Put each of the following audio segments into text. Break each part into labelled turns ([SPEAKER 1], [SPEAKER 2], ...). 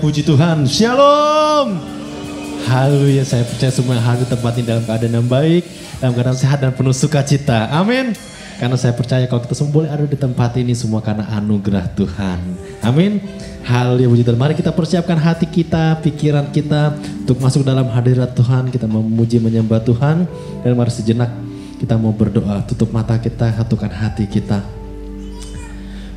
[SPEAKER 1] Puji Tuhan, Shalom. Haleluya, saya percaya semua yang hadir tempat ini dalam keadaan yang baik, dalam keadaan sehat dan penuh sukacita. Amin. Karena saya percaya kalau kita semua boleh ada di tempat ini semua karena anugerah Tuhan. Amin. Haleluya, puji Tuhan. Mari kita persiapkan hati kita, pikiran kita untuk masuk dalam hadirat Tuhan. Kita memuji menyembah Tuhan. Dan mari sejenak kita mau berdoa. Tutup mata kita, satukan hati kita.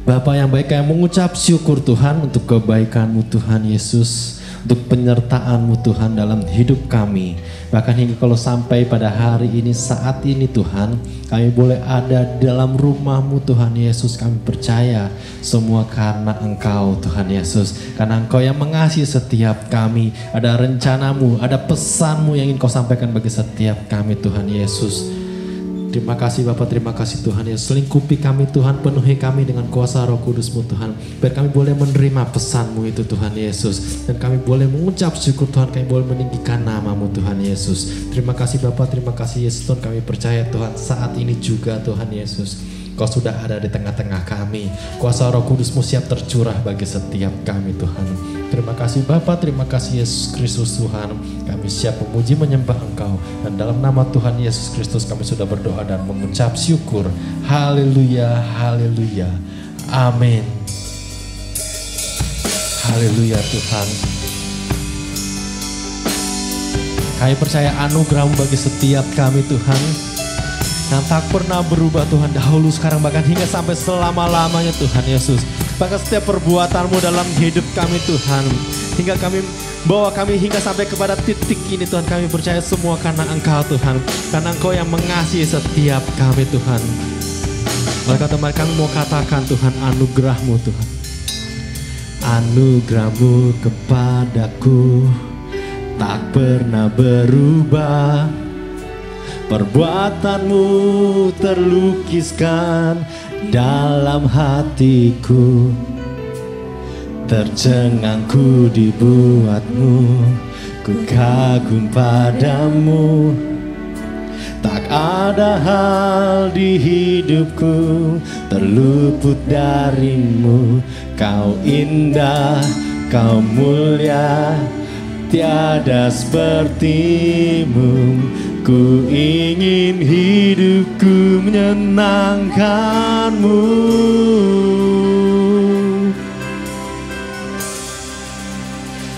[SPEAKER 1] Bapa yang baik, kami mengucap syukur Tuhan untuk kebaikan-Mu Tuhan Yesus, untuk penyertaan-Mu Tuhan dalam hidup kami. Bahkan hingga kalau sampai pada hari ini, saat ini Tuhan, kami boleh ada dalam rumah-Mu Tuhan Yesus. Kami percaya semua karena Engkau Tuhan Yesus. Karena Engkau yang mengasihi setiap kami. Ada rencana-Mu, ada pesan-Mu yang ingin Kau sampaikan bagi setiap kami Tuhan Yesus. Terima kasih Bapak, terima kasih Tuhan ya. Selingkupi kami Tuhan, penuhi kami dengan kuasa Roh Kudus-Mu Tuhan. Biar kami boleh menerima pesan-Mu itu Tuhan Yesus. Dan kami boleh mengucap syukur Tuhan, kami boleh meninggikan nama-Mu Tuhan Yesus. Terima kasih Bapak, terima kasih Yesus Tuhan. Kami percaya Tuhan saat ini juga Tuhan Yesus, Kau sudah ada di tengah-tengah kami. Kuasa Roh Kudus-Mu siap tercurah bagi setiap kami Tuhan. Terima kasih Bapa, terima kasih Yesus Kristus Tuhan. Kami siap memuji menyembah Engkau. Dan dalam nama Tuhan Yesus Kristus kami sudah berdoa dan mengucap syukur. Haleluya, haleluya. Amin. Haleluya Tuhan. Kami percaya anugerah-Mu bagi setiap kami Tuhan. Yang tak pernah berubah Tuhan, dahulu, sekarang, bahkan hingga sampai selama-lamanya Tuhan Yesus. Bahkan setiap perbuatan-Mu dalam hidup kami Tuhan, hingga kami bawa kami hingga sampai kepada titik ini Tuhan. Kami percaya semua karena Engkau Tuhan, karena Engkau yang mengasihi setiap kami Tuhan. Oleh karena kami mau katakan Tuhan, anugerah-Mu Tuhan, anugerah-Mu kepadaku tak pernah berubah. Perbuatan-Mu terlukiskan dalam hatiku. Tercengang ku dibuat-Mu, ku kagum padamu. Tak ada hal di hidupku terluput dari-Mu. Kau indah, Kau mulia, tiada seperti-Mu. Ku ingin hidupku menyenangkan-Mu.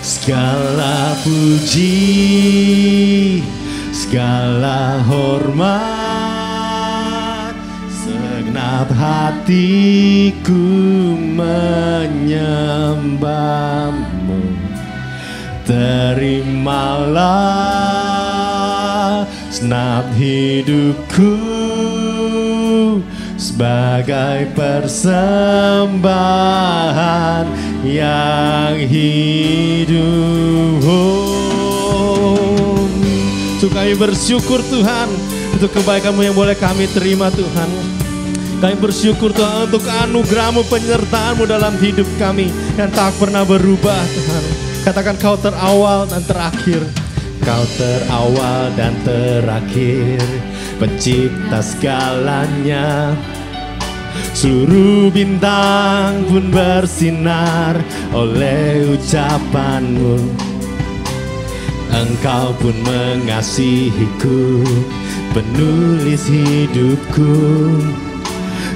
[SPEAKER 1] Segala puji, segala hormat, segenap hatiku menyembah-Mu. terimalah segenap hidupku sebagai persembahan yang hidup. Kami bersyukur Tuhan untuk kebaikan-Mu yang boleh kami terima Tuhan. Kami bersyukur Tuhan untuk anugerah-Mu, penyertaan-Mu dalam hidup kami yang tak pernah berubah Tuhan. Katakan Kau terawal dan terakhir. Kau terawal dan terakhir, pencipta segalanya. Seluruh bintang pun bersinar oleh ucapan-Mu. Engkau pun mengasihiku, penulis hidupku.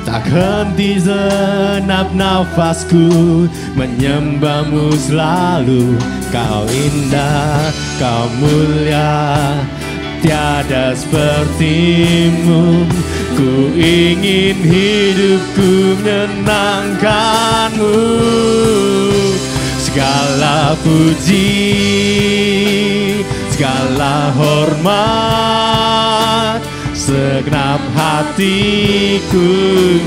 [SPEAKER 1] Tak henti segenap nafasku menyembah-Mu selalu. Kau indah, Kau mulia, tiada seperti-Mu. Ku ingin hidupku menyenangkan-Mu. Segala puji, segala hormat, segenap hatiku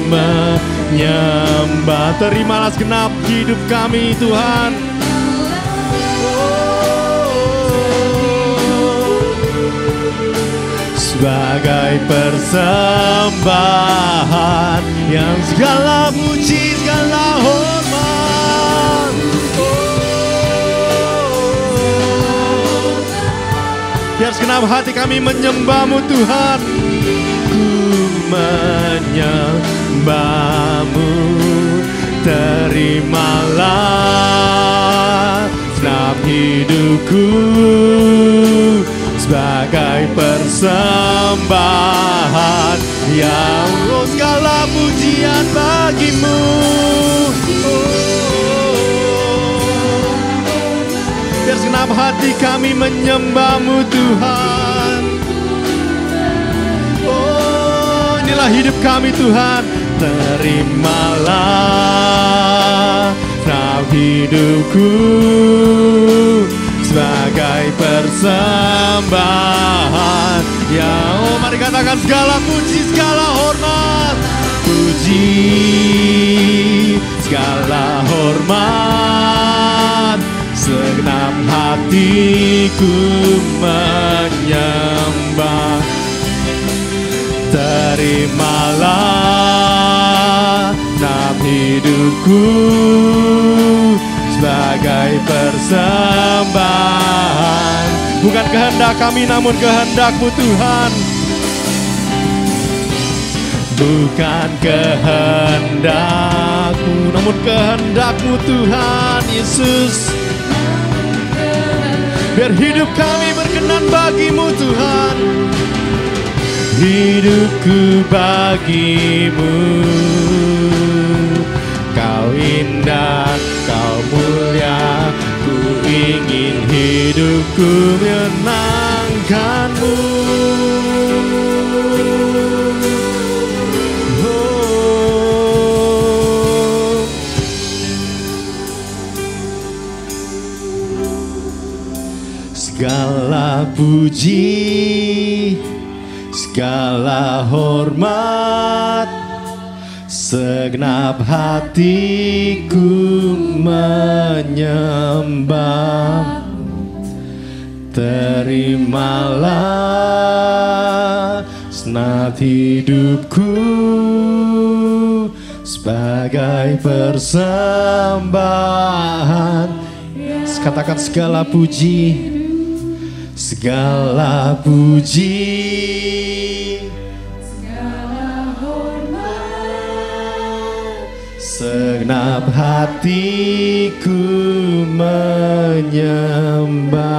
[SPEAKER 1] menyembah. Terimalah segenap hidup kami Tuhan. Sebagai persembahan yang segala puji, segala hormat. Biar segenap hati kami menyembah-Mu Tuhan. Ku menyembah-Mu, terimalah segenap hidupku sebagai persembahan yang segala pujian bagi-Mu. Biar segenap hati kami menyembah-Mu Tuhan. Oh, inilah hidup kami Tuhan. Terimalah segenap hidupku sebagai persembahan yang, oh mari katakan segala puji, segala hormat. Puji, segala hormat, segenap hatiku menyembah. Terimalah segenap hidupku sebagai persembahan. Bukan kehendak kami namun kehendak-Mu Tuhan. Bukan kehendak-Mu namun kehendak-Mu Tuhan Yesus. Biar hidup kami berkenan bagi-Mu Tuhan. Hidupku bagi-Mu. Kau indah, Kau mulia, ku ingin hidupku menyenangkan-Mu. Oh. Segala puji, segala hormat, segenap hatiku menyembah. Terimalah segenap hidupku sebagai persembahan. Katakan segala puji, segala puji, segenap hatiku menyembah.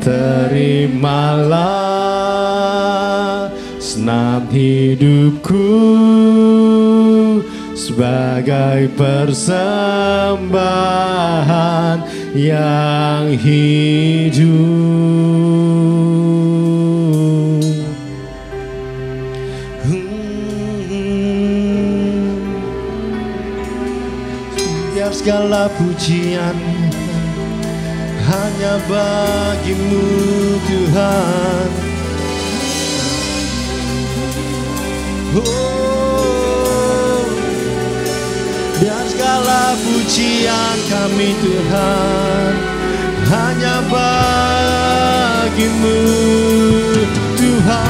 [SPEAKER 1] Terimalah segenap hidupku sebagai persembahan yang hidup. Biar segala pujian hanya bagimu Tuhan. Oh, biar segala pujian kami Tuhan hanya bagimu Tuhan.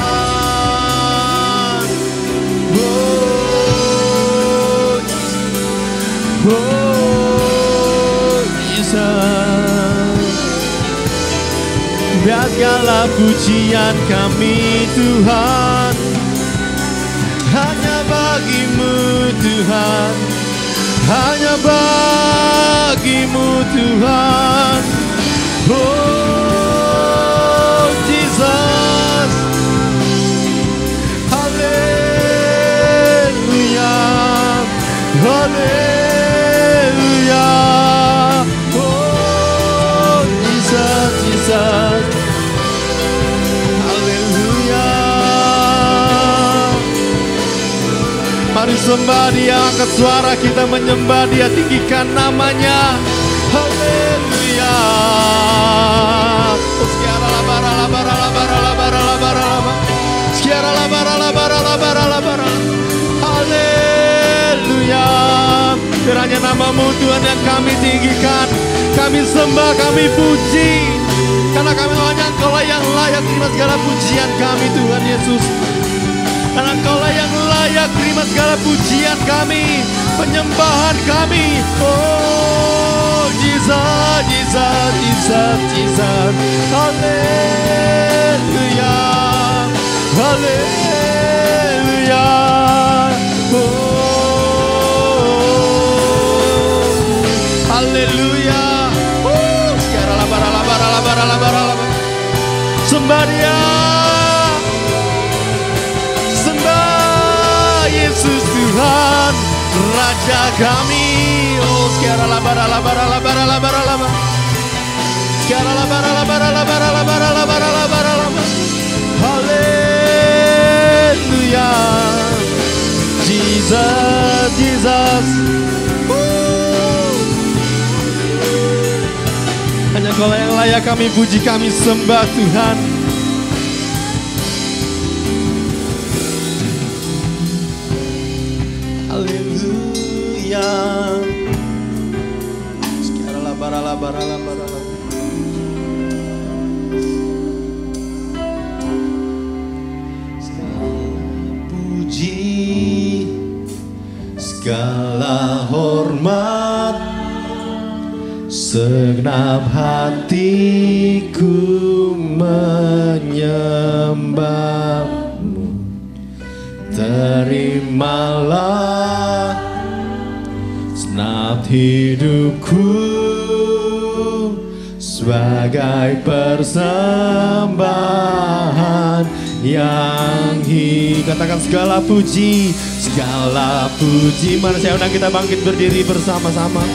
[SPEAKER 1] Oh, oh Jesus, biar segala pujian kami Tuhan hanya bagimu Tuhan, hanya bagimu Tuhan. Oh Jesus, haleluya, haleluya. Oh Jesus, Jesus, haleluya. Mari sembah Dia, angkat suara kita menyembah Dia, tinggikan namanya. Haleluya. Sekiara labara labara labara labara labara labara. Sekiara labara labara labara labara. Haleluya. Kiranya namamu Tuhan yang kami tinggikan, kami sembah, kami puji, karena kami hanya Engkau yang layak terima segala pujian kami Tuhan Yesus. Karena Engkaulah yang layak terima segala pujian kami, penyembahan kami. Oh Jesus, Jesus, Jesus, Jesus. Haleluya, haleluya. Oh, haleluya. Sekarang labara, labara, labara, labara, labara. Sembah Dia. Yesus Tuhan Raja kami. Oh sekarang labara labara labara labara labara. Sekarang labara labara labara labara labara labara labara. Haleluya. Jesus, Jesus. Hanya Kau yang layak kami puji, kami sembah Tuhan. Haleluya. Sekarang labara labara labara labara. Segala puji, segala hormat, segenap hatiku menyembah-Mu. Terimalah segenap hidupku sebagai persembahan yang katakan segala puji, segala puji. Mari saya undang kita bangkit berdiri bersama-sama.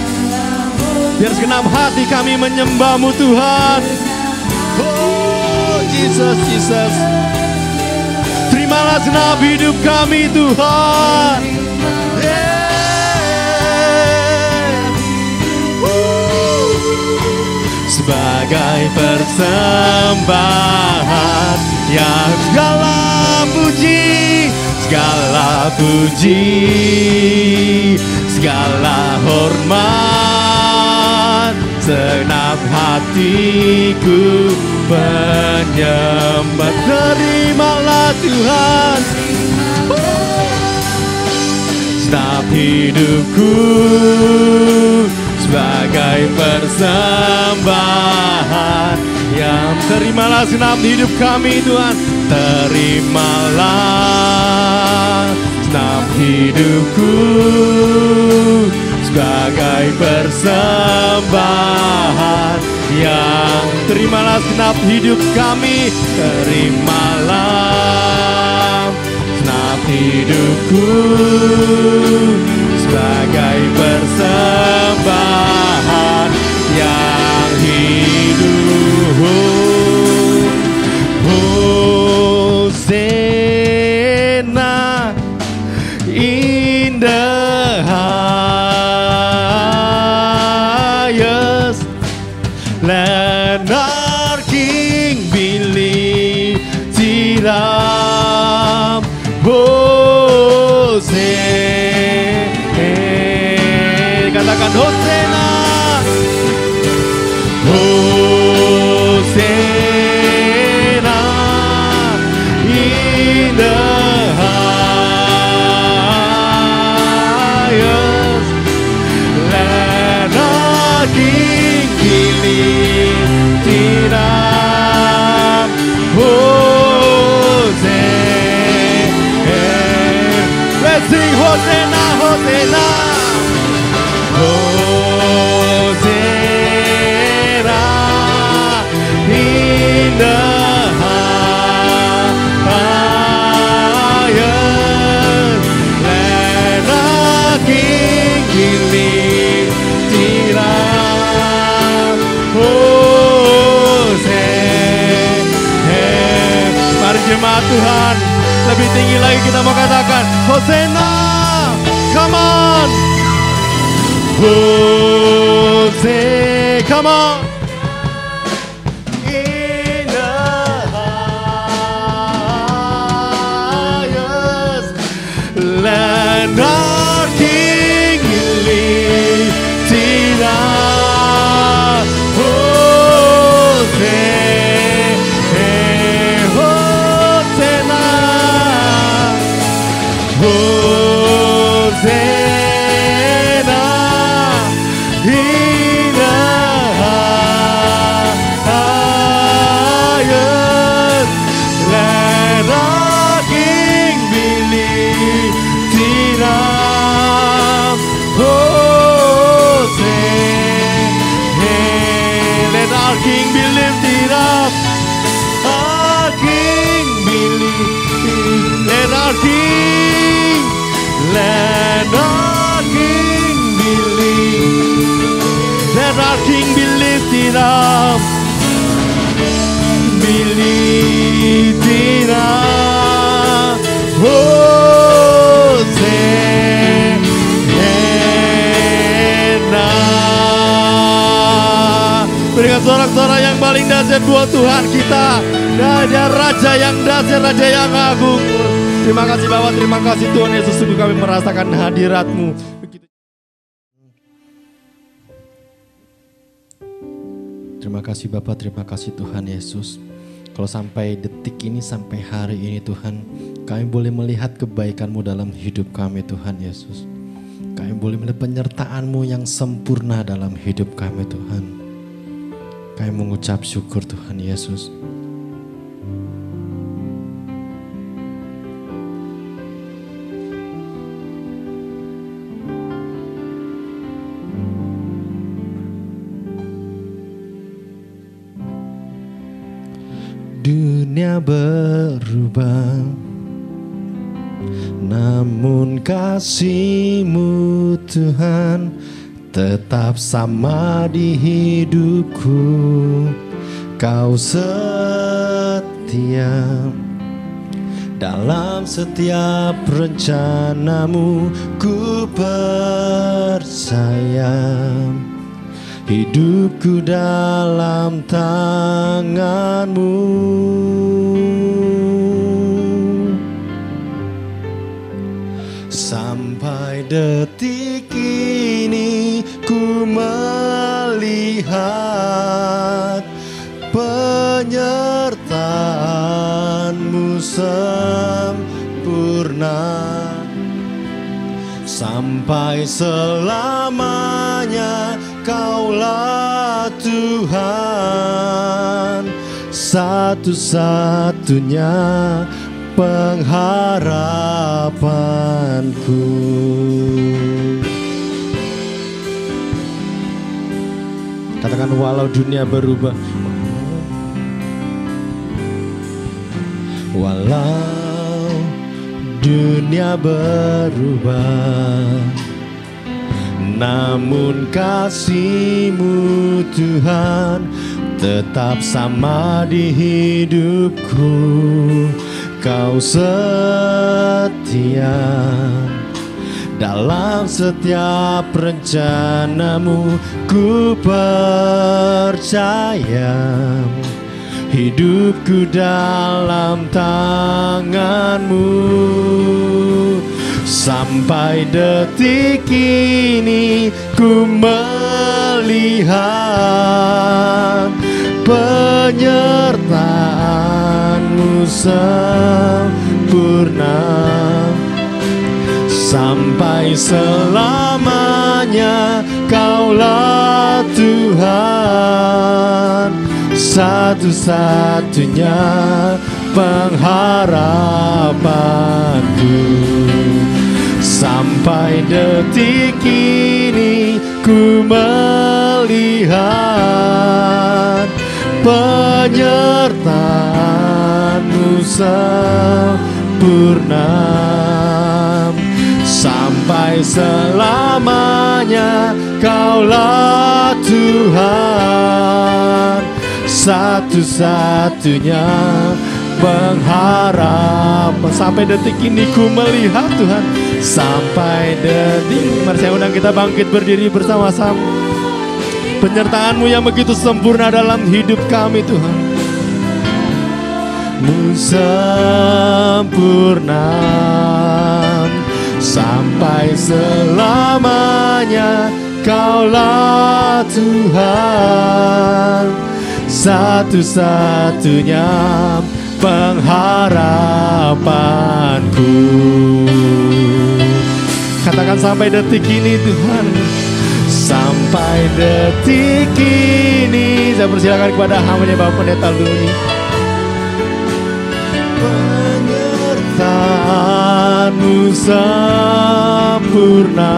[SPEAKER 1] Biar segenap hati kami menyembah-Mu Tuhan. Oh Jesus, Jesus. Terimalah segenap hidup kami Tuhan. Sebagai persembahan yang segala puji, segala puji, segala hormat, segenap hatiku menyembah. Terimalah Tuhan segenap hidupku sebagai persembahan yang terimalah segenap hidup kami Tuhan. Terimalah segenap hidupku sebagai persembahan yang terimalah segenap hidup kami. Terimalah segenap hidupku sebagai persembahan yang hidup. Hosana in the highest. Let Let our King be lifted up. Hosea, katakan Hosea, Hosea in the highest. Let our King be lifted up. Let's sing Hosanna, Hosanna, Hosanna in the highest. Let our King be lifted up. Hosanna. Mari jemaat Tuhan, lebih tinggi lagi kita mau katakan Hosanna. Come on. Hosanna. Come on. In the highest. Let our King be lifted up. Hosanna in the highest. Let our King be lifted up. Hosanna. Let our King be lifted up. Our King be lifted. Let our King. Let our King be lifted. Let our King be lifted up. Be lifted up. Hosanna. Berikan sorak-sorak yang paling dahsyat buat Tuhan kita. Raja Raja yang dahsyat, Raja yang agung. Terima kasih Bapak, terima kasih Tuhan Yesus, sungguh kami merasakan hadirat-Mu. Terima kasih Bapak, terima kasih Tuhan Yesus. Kalau sampai detik ini, sampai hari ini Tuhan, kami boleh melihat kebaikan-Mu dalam hidup kami Tuhan Yesus. Kami boleh melihat penyertaan-Mu yang sempurna dalam hidup kami Tuhan. Kami mengucap syukur Tuhan Yesus. Dunia berubah, namun kasih-Mu Tuhan tetap sama di hidupku. Kau setia dalam setiap rencana-Mu, ku percaya. Hidupku dalam tangan-Mu. Sampai detik ini ku melihat penyertaan-Mu sempurna. Sampai selamanya Kaulah Tuhan, satu-satunya pengharapanku. Katakan walau dunia berubah, walau dunia berubah, namun kasih-Mu Tuhan tetap sama di hidupku. Kau setia dalam setiap rencanamu. Ku percaya hidupku dalam tanganmu. Sampai detik ini ku melihat penyertaanmu sempurna. Sampai selamanya Kaulah Tuhan, satu-satunya pengharapanku. Sampai detik ini ku melihat penyertaanmu sempurna. Sampai selamanya Kaulah Tuhan, satu-satunya pengharapan. Sampai detik ini ku melihat Tuhan. Sampai detik. Mari saya undang kita bangkit berdiri bersama-sama. Penyertaan-Mu yang begitu sempurna dalam hidup kami Tuhan. Mu sempurna sampai selamanya. Kaulah Tuhan, satu-satunya pengharapanku. Katakan sampai detik ini Tuhan. Sampai detik ini. Saya persilakan kepada hamba-Nya Bapak Pendeta Luni. Penyertaan-Mu sempurna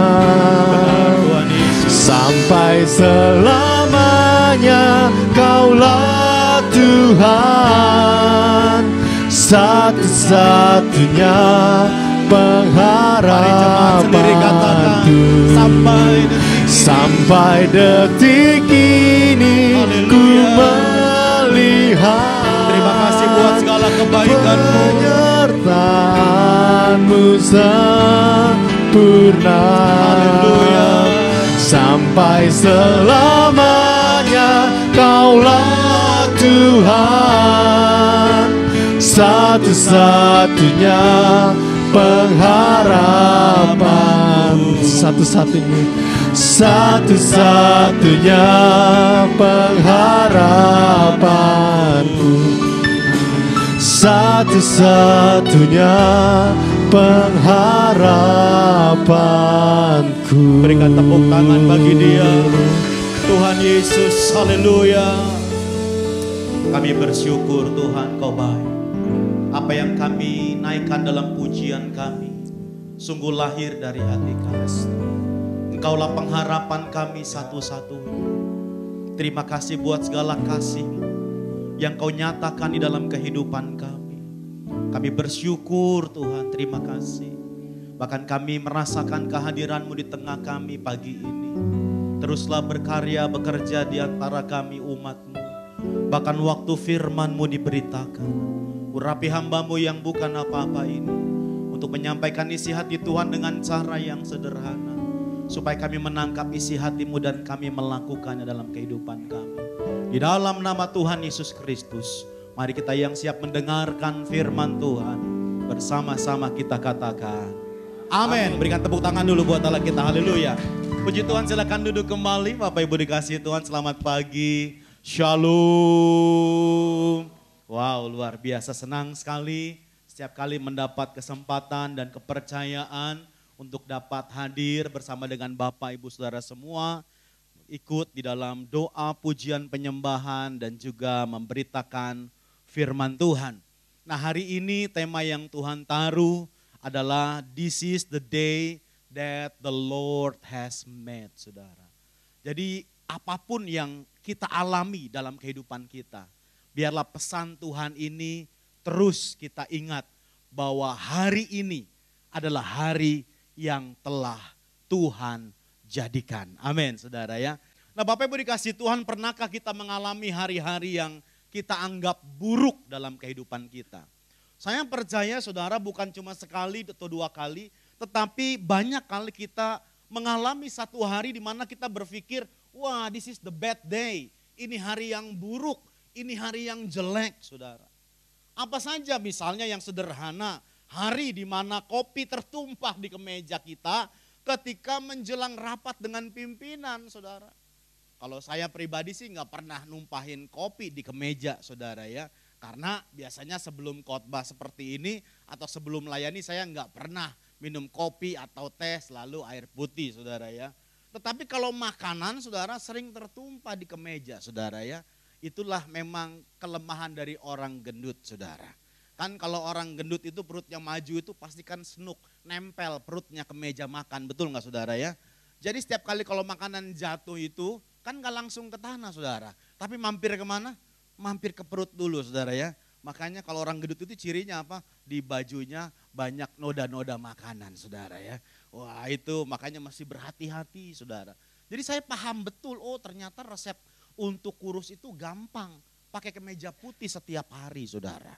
[SPEAKER 1] sampai selamanya. Kaulah Tuhan, satu-satunya pengharapanku. Sampai detik ini ku melihat.
[SPEAKER 2] Terima kasih buat segala kebaikan-Mu.
[SPEAKER 1] Penyertaan-Mu sempurna.
[SPEAKER 2] Haleluya.
[SPEAKER 1] Sampai selamanya Kaulah Tuhan, satu-satunya pengharapan. Satu-satunya pengharapanku. Satu-satunya pengharapanku.
[SPEAKER 2] Berikan tepuk tangan bagi Dia, Tuhan Yesus. Haleluya. Kami bersyukur Tuhan, Kau baik. Apa yang kami naikkan dalam pujian kami sungguh lahir dari hati kami. Engkaulah pengharapan kami satu-satunya. Terima kasih buat segala kasih-Mu yang Kau nyatakan di dalam kehidupan kami. Kami bersyukur Tuhan, terima kasih. Bahkan kami merasakan kehadiran-Mu di tengah kami pagi ini. Teruslah berkarya, bekerja di antara kami umat-Mu. Bahkan waktu firman-Mu diberitakan, urapi hamba-Mu yang bukan apa-apa ini untuk menyampaikan isi hati Tuhan dengan cara yang sederhana, supaya kami menangkap isi hati-Mu dan kami melakukannya dalam kehidupan kami. Di dalam nama Tuhan Yesus Kristus, mari kita yang siap mendengarkan firman Tuhan, bersama-sama kita katakan amin. Berikan tepuk tangan dulu buat Allah kita. Haleluya. Puji Tuhan, silakan duduk kembali. Bapak Ibu dikasihi Tuhan, selamat pagi. Shalom. Wow, luar biasa, senang sekali setiap kali mendapat kesempatan dan kepercayaan untuk dapat hadir bersama dengan Bapak Ibu Saudara semua, ikut di dalam doa, pujian, penyembahan dan juga memberitakan firman Tuhan. Nah, hari ini tema yang Tuhan taruh adalah This is the day that the Lord has made, Saudara. Jadi apapun yang kita alami dalam kehidupan kita, biarlah pesan Tuhan ini terus kita ingat bahwa hari ini adalah hari yang telah Tuhan jadikan. Amin, Saudara ya. Nah, Bapak Ibu dikasihi Tuhan, pernahkah kita mengalami hari-hari yang kita anggap buruk dalam kehidupan kita? Saya percaya Saudara bukan cuma sekali atau dua kali, Tetapi banyak kali kita mengalami satu hari di mana kita berpikir, wah this is the bad day. Ini hari yang buruk, ini hari yang jelek saudara. Apa saja misalnya yang sederhana, hari di mana kopi tertumpah di kemeja kita ketika menjelang rapat dengan pimpinan saudara. Kalau saya pribadi sih nggak pernah numpahin kopi di kemeja saudara ya. Karena biasanya sebelum khotbah seperti ini atau sebelum layani saya nggak pernah minum kopi atau teh, selalu air putih saudara ya. Tetapi kalau makanan saudara sering tertumpah di kemeja saudara ya. Itulah memang kelemahan dari orang gendut saudara. Kan kalau orang gendut itu perutnya maju itu pastikan senuk, nempel perutnya ke meja makan, betul nggak saudara ya? Jadi setiap kali kalau makanan jatuh itu kan nggak langsung ke tanah saudara. Tapi mampir kemana? Mampir ke perut dulu saudara ya. Makanya kalau orang gendut itu cirinya apa? Di bajunya banyak noda-noda makanan saudara ya. Wah itu makanya masih berhati-hati saudara. Jadi saya paham betul, oh ternyata resep untuk kurus itu gampang. Pakai kemeja putih setiap hari saudara.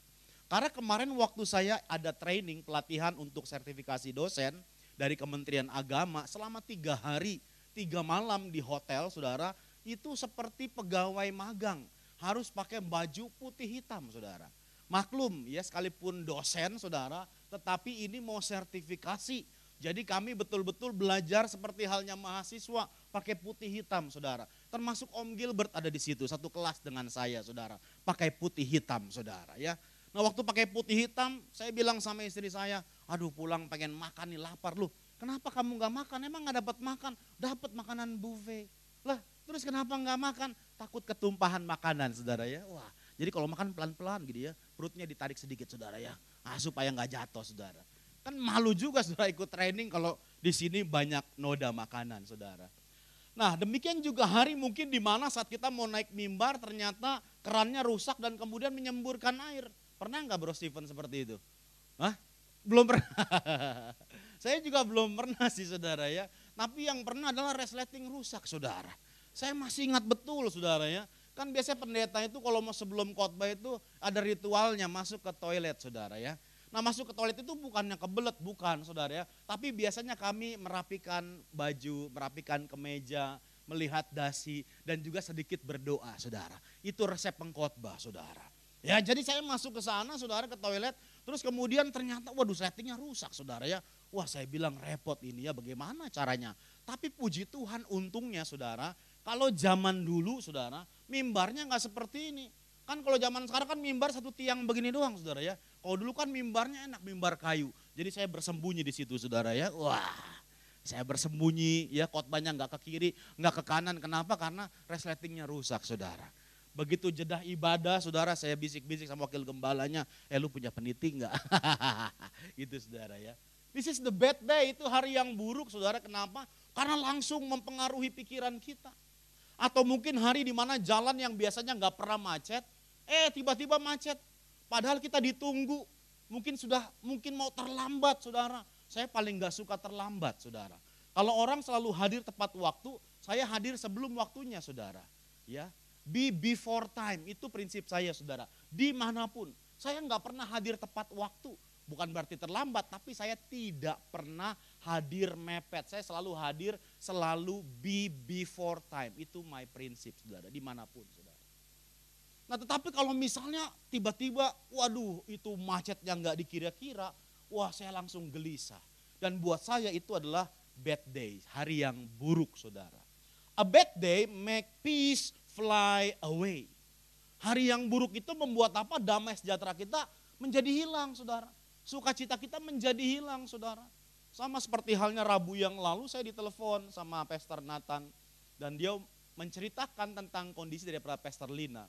[SPEAKER 2] Karena kemarin waktu saya ada training pelatihan untuk sertifikasi dosen dari Kementerian Agama selama 3 hari, 3 malam di hotel saudara. Itu seperti pegawai magang. Harus pakai baju putih hitam saudara. Maklum ya sekalipun dosen saudara, tetapi ini mau sertifikasi. Jadi kami betul-betul belajar seperti halnya mahasiswa pakai putih hitam saudara. Termasuk Om Gilbert ada di situ, satu kelas dengan saya saudara. Pakai putih hitam saudara ya. Nah waktu pakai putih hitam saya bilang sama istri saya, aduh pulang pengen makan nih lapar lu. Kenapa kamu gak makan? Emang gak dapat makan? Dapat makanan buffet. Lah terus kenapa gak makan? Takut ketumpahan makanan saudara ya. Wah jadi kalau makan pelan-pelan gitu ya, perutnya ditarik sedikit saudara ya. Supaya gak jatuh saudara. Kan malu juga saudara ikut training kalau di sini banyak noda makanan saudara. Nah demikian juga hari mungkin di mana saat kita mau naik mimbar ternyata kerannya rusak dan kemudian menyemburkan air. Pernah nggak Bro Steven seperti itu? Hah? Belum pernah. Saya juga belum pernah sih saudara ya. Tapi yang pernah adalah resleting rusak saudara. Saya masih ingat betul saudara ya. Kan biasanya pendeta itu kalau mau sebelum khotbah itu ada ritualnya masuk ke toilet saudara ya. Nah masuk ke toilet itu bukannya kebelet, bukan saudara ya. Tapi biasanya kami merapikan baju, merapikan kemeja, melihat dasi dan juga sedikit berdoa saudara. Itu resep pengkhotbah saudara. Ya jadi saya masuk ke sana saudara ke toilet, terus kemudian ternyata waduh settingnya rusak saudara ya. Wah saya bilang repot ini ya bagaimana caranya. Tapi puji Tuhan untungnya saudara, kalau zaman dulu saudara mimbarnya gak seperti ini. Kan kalau zaman sekarang kan mimbar satu tiang begini doang saudara ya. Kalau dulu kan mimbarnya enak, mimbar kayu. Jadi saya bersembunyi di situ saudara ya. Wah saya bersembunyi ya khotbahnya gak ke kiri, gak ke kanan. Kenapa? Karena resletingnya rusak saudara. Begitu jedah ibadah saudara saya bisik-bisik sama wakil gembalanya. Lu punya peniti gak? Gitu saudara ya. This is the bad day, itu hari yang buruk saudara. Kenapa? Karena langsung mempengaruhi pikiran kita. Atau mungkin hari di mana jalan yang biasanya gak pernah macet, tiba-tiba macet. Padahal kita ditunggu, mungkin mau terlambat saudara. Saya paling gak suka terlambat saudara. Kalau orang selalu hadir tepat waktu, saya hadir sebelum waktunya saudara. Ya, be before time, itu prinsip saya saudara. Dimanapun, saya gak pernah hadir tepat waktu. Bukan berarti terlambat, tapi saya tidak pernah hadir mepet. Saya selalu hadir, selalu be before time. Itu my prinsip saudara, dimanapun saudara. Nah tetapi kalau misalnya tiba-tiba, waduh itu macet yang gak dikira-kira, wah saya langsung gelisah. Dan buat saya itu adalah bad day, hari yang buruk saudara. A bad day make peace fly away. Hari yang buruk itu membuat apa? Damai sejahtera kita menjadi hilang saudara. Sukacita kita menjadi hilang saudara. Sama seperti halnya Rabu yang lalu saya ditelepon sama Pastor Nathan. Dan dia menceritakan tentang kondisi daripada Pastor Lina.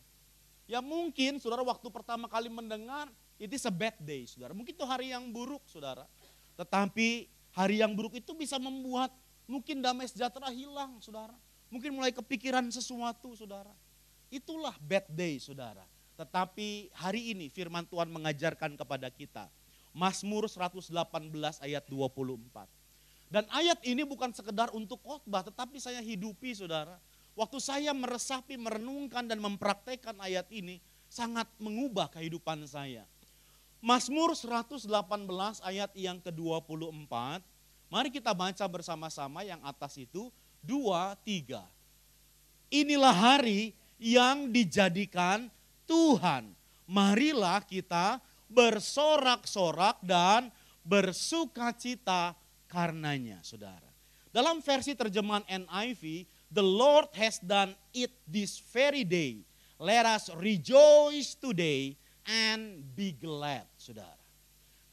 [SPEAKER 2] Ya mungkin saudara waktu pertama kali mendengar it is a bad day saudara. Mungkin itu hari yang buruk saudara. Tetapi hari yang buruk itu bisa membuat mungkin damai sejahtera hilang saudara. Mungkin mulai kepikiran sesuatu saudara. Itulah bad day saudara. Tetapi hari ini firman Tuhan mengajarkan kepada kita. Mazmur 118 ayat 24. Dan ayat ini bukan sekedar untuk khotbah tetapi saya hidupi saudara. Waktu saya meresapi, merenungkan dan mempraktekkan ayat ini sangat mengubah kehidupan saya. Mazmur 118 ayat yang ke-24 Mari kita baca bersama-sama yang atas itu, 2, 3. Inilah hari yang dijadikan Tuhan. Marilah kita bersorak-sorak dan bersukacita karenanya, saudara. Dalam versi terjemahan NIV, the Lord has done it this very day. Let us rejoice today and be glad, saudara.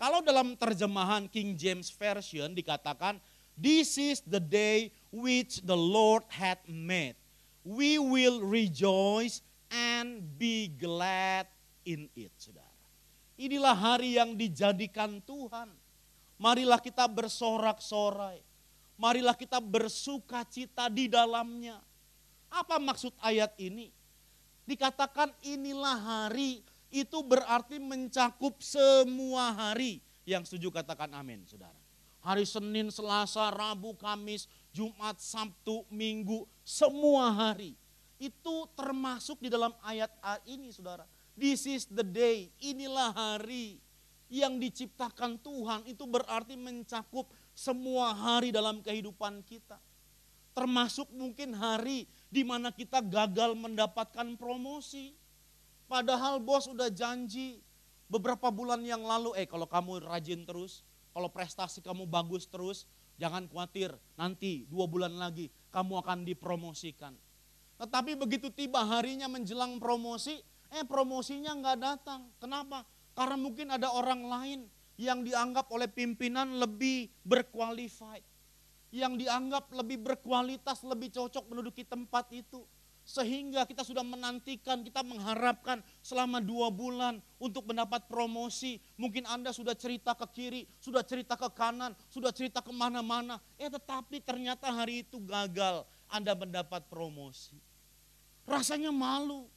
[SPEAKER 2] Kalau dalam terjemahan King James Version dikatakan, this is the day which the Lord hath made. We will rejoice and be glad in it, saudara. Inilah hari yang dijadikan Tuhan. Marilah kita bersorak-sorai. Marilah kita bersukacita di dalamnya. Apa maksud ayat ini? Dikatakan inilah hari, itu berarti mencakup semua hari. Yang setuju katakan amin, saudara. Hari Senin, Selasa, Rabu, Kamis, Jumat, Sabtu, Minggu, semua hari. Itu termasuk di dalam ayat ini, saudara. This is the day, inilah hari yang diciptakan Tuhan. Itu berarti mencakup semua hari dalam kehidupan kita. Termasuk mungkin hari di mana kita gagal mendapatkan promosi. Padahal bos udah janji beberapa bulan yang lalu, kalau kamu rajin terus, kalau prestasi kamu bagus terus, jangan khawatir, nanti 2 bulan lagi kamu akan dipromosikan. Tetapi begitu tiba harinya menjelang promosi, promosinya nggak datang. Kenapa? Karena mungkin ada orang lain yang dianggap oleh pimpinan lebih berqualified. Yang dianggap lebih berkualitas, lebih cocok menduduki tempat itu. Sehingga kita sudah menantikan, kita mengharapkan selama 2 bulan untuk mendapat promosi. Mungkin Anda sudah cerita ke kiri, sudah cerita ke kanan, sudah cerita kemana-mana. Tetapi ternyata hari itu gagal Anda mendapat promosi. Rasanya malu,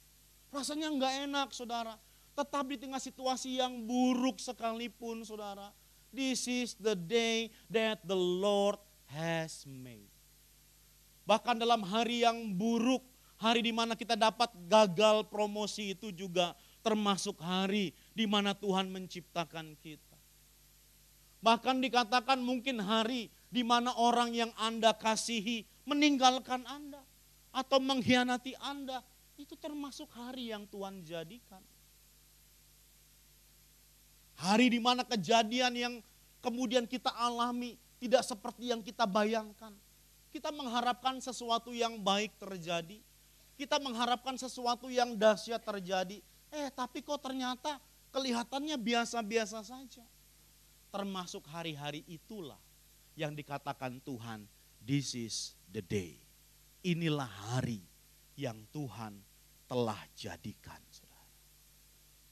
[SPEAKER 2] rasanya nggak enak, saudara. Tetapi di tengah situasi yang buruk sekalipun, saudara. This is the day that the Lord has made. Bahkan dalam hari yang buruk, hari di mana kita dapat gagal promosi itu juga termasuk hari di mana Tuhan menciptakan kita. Bahkan dikatakan mungkin hari di mana orang yang Anda kasihi meninggalkan Anda atau mengkhianati Anda. Itu termasuk hari yang Tuhan jadikan. Hari di mana kejadian yang kemudian kita alami tidak seperti yang kita bayangkan. Kita mengharapkan sesuatu yang baik terjadi. Kita mengharapkan sesuatu yang dahsyat terjadi. Tapi kok ternyata kelihatannya biasa-biasa saja. Termasuk hari-hari itulah yang dikatakan Tuhan, this is the day. Inilah hari yang Tuhan telah jadikan, saudara.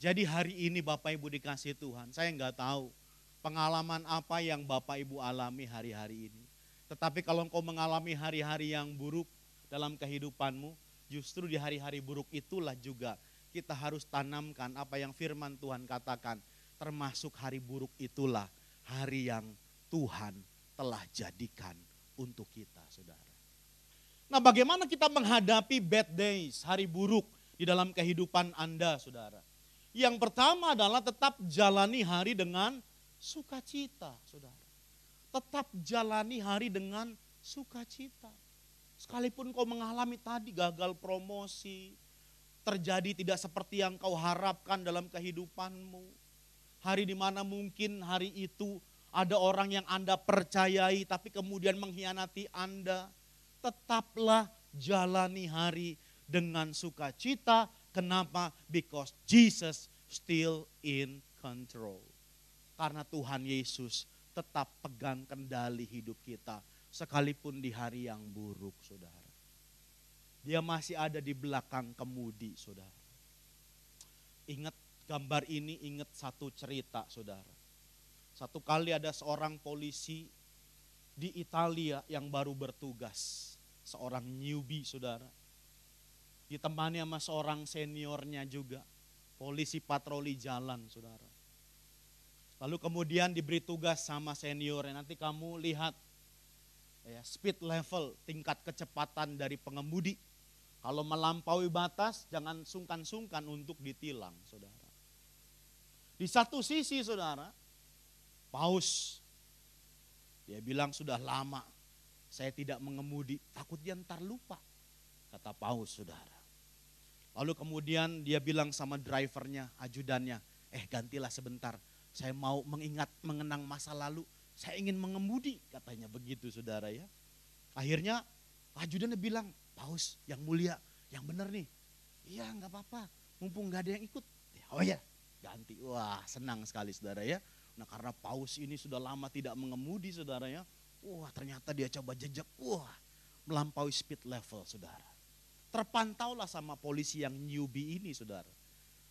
[SPEAKER 2] Jadi hari ini Bapak Ibu dikasih Tuhan, saya nggak tahu pengalaman apa yang Bapak Ibu alami hari-hari ini. Tetapi kalau engkau mengalami hari-hari yang buruk dalam kehidupanmu, justru di hari-hari buruk itulah juga kita harus tanamkan apa yang firman Tuhan katakan. Termasuk hari buruk itulah hari yang Tuhan telah jadikan untuk kita, saudara. Nah, bagaimana kita menghadapi bad days, hari buruk di dalam kehidupan Anda, saudara? Yang pertama adalah tetap jalani hari dengan sukacita, saudara. Tetap jalani hari dengan sukacita. Sekalipun kau mengalami tadi gagal promosi, terjadi tidak seperti yang kau harapkan dalam kehidupanmu. Hari di mana mungkin hari itu ada orang yang Anda percayai tapi kemudian mengkhianati Anda. Tetaplah jalani hari dengan sukacita. Kenapa? Because Jesus still in control. Karena Tuhan Yesus tetap pegang kendali hidup kita. Sekalipun di hari yang buruk, saudara. Dia masih ada di belakang kemudi, saudara. Ingat gambar ini, ingat satu cerita, saudara. Satu kali ada seorang polisi di Italia yang baru bertugas. Seorang newbie, saudara. Ditemani sama seorang seniornya juga. Polisi patroli jalan, saudara. Lalu kemudian diberi tugas sama seniornya. Nanti kamu lihat speed level, tingkat kecepatan dari pengemudi. Kalau melampaui batas, jangan sungkan-sungkan untuk ditilang, saudara. Di satu sisi, saudara, paus Dia bilang sudah lama saya tidak mengemudi, takut dia ntar lupa, kata Paus, saudara. Lalu kemudian dia bilang sama drivernya, ajudannya, gantilah sebentar, saya mau mengenang masa lalu, saya ingin mengemudi, katanya begitu, saudara ya. Akhirnya ajudannya bilang, Paus yang mulia, yang benar nih. Iya nggak apa-apa, mumpung nggak ada yang ikut. Oh ya, ganti. Wah, senang sekali, saudara ya. Nah, karena Paus ini sudah lama tidak mengemudi, saudara ya. Wah, ternyata dia coba jejak, melampaui speed level, saudara. Terpantaulah sama polisi yang newbie ini, saudara.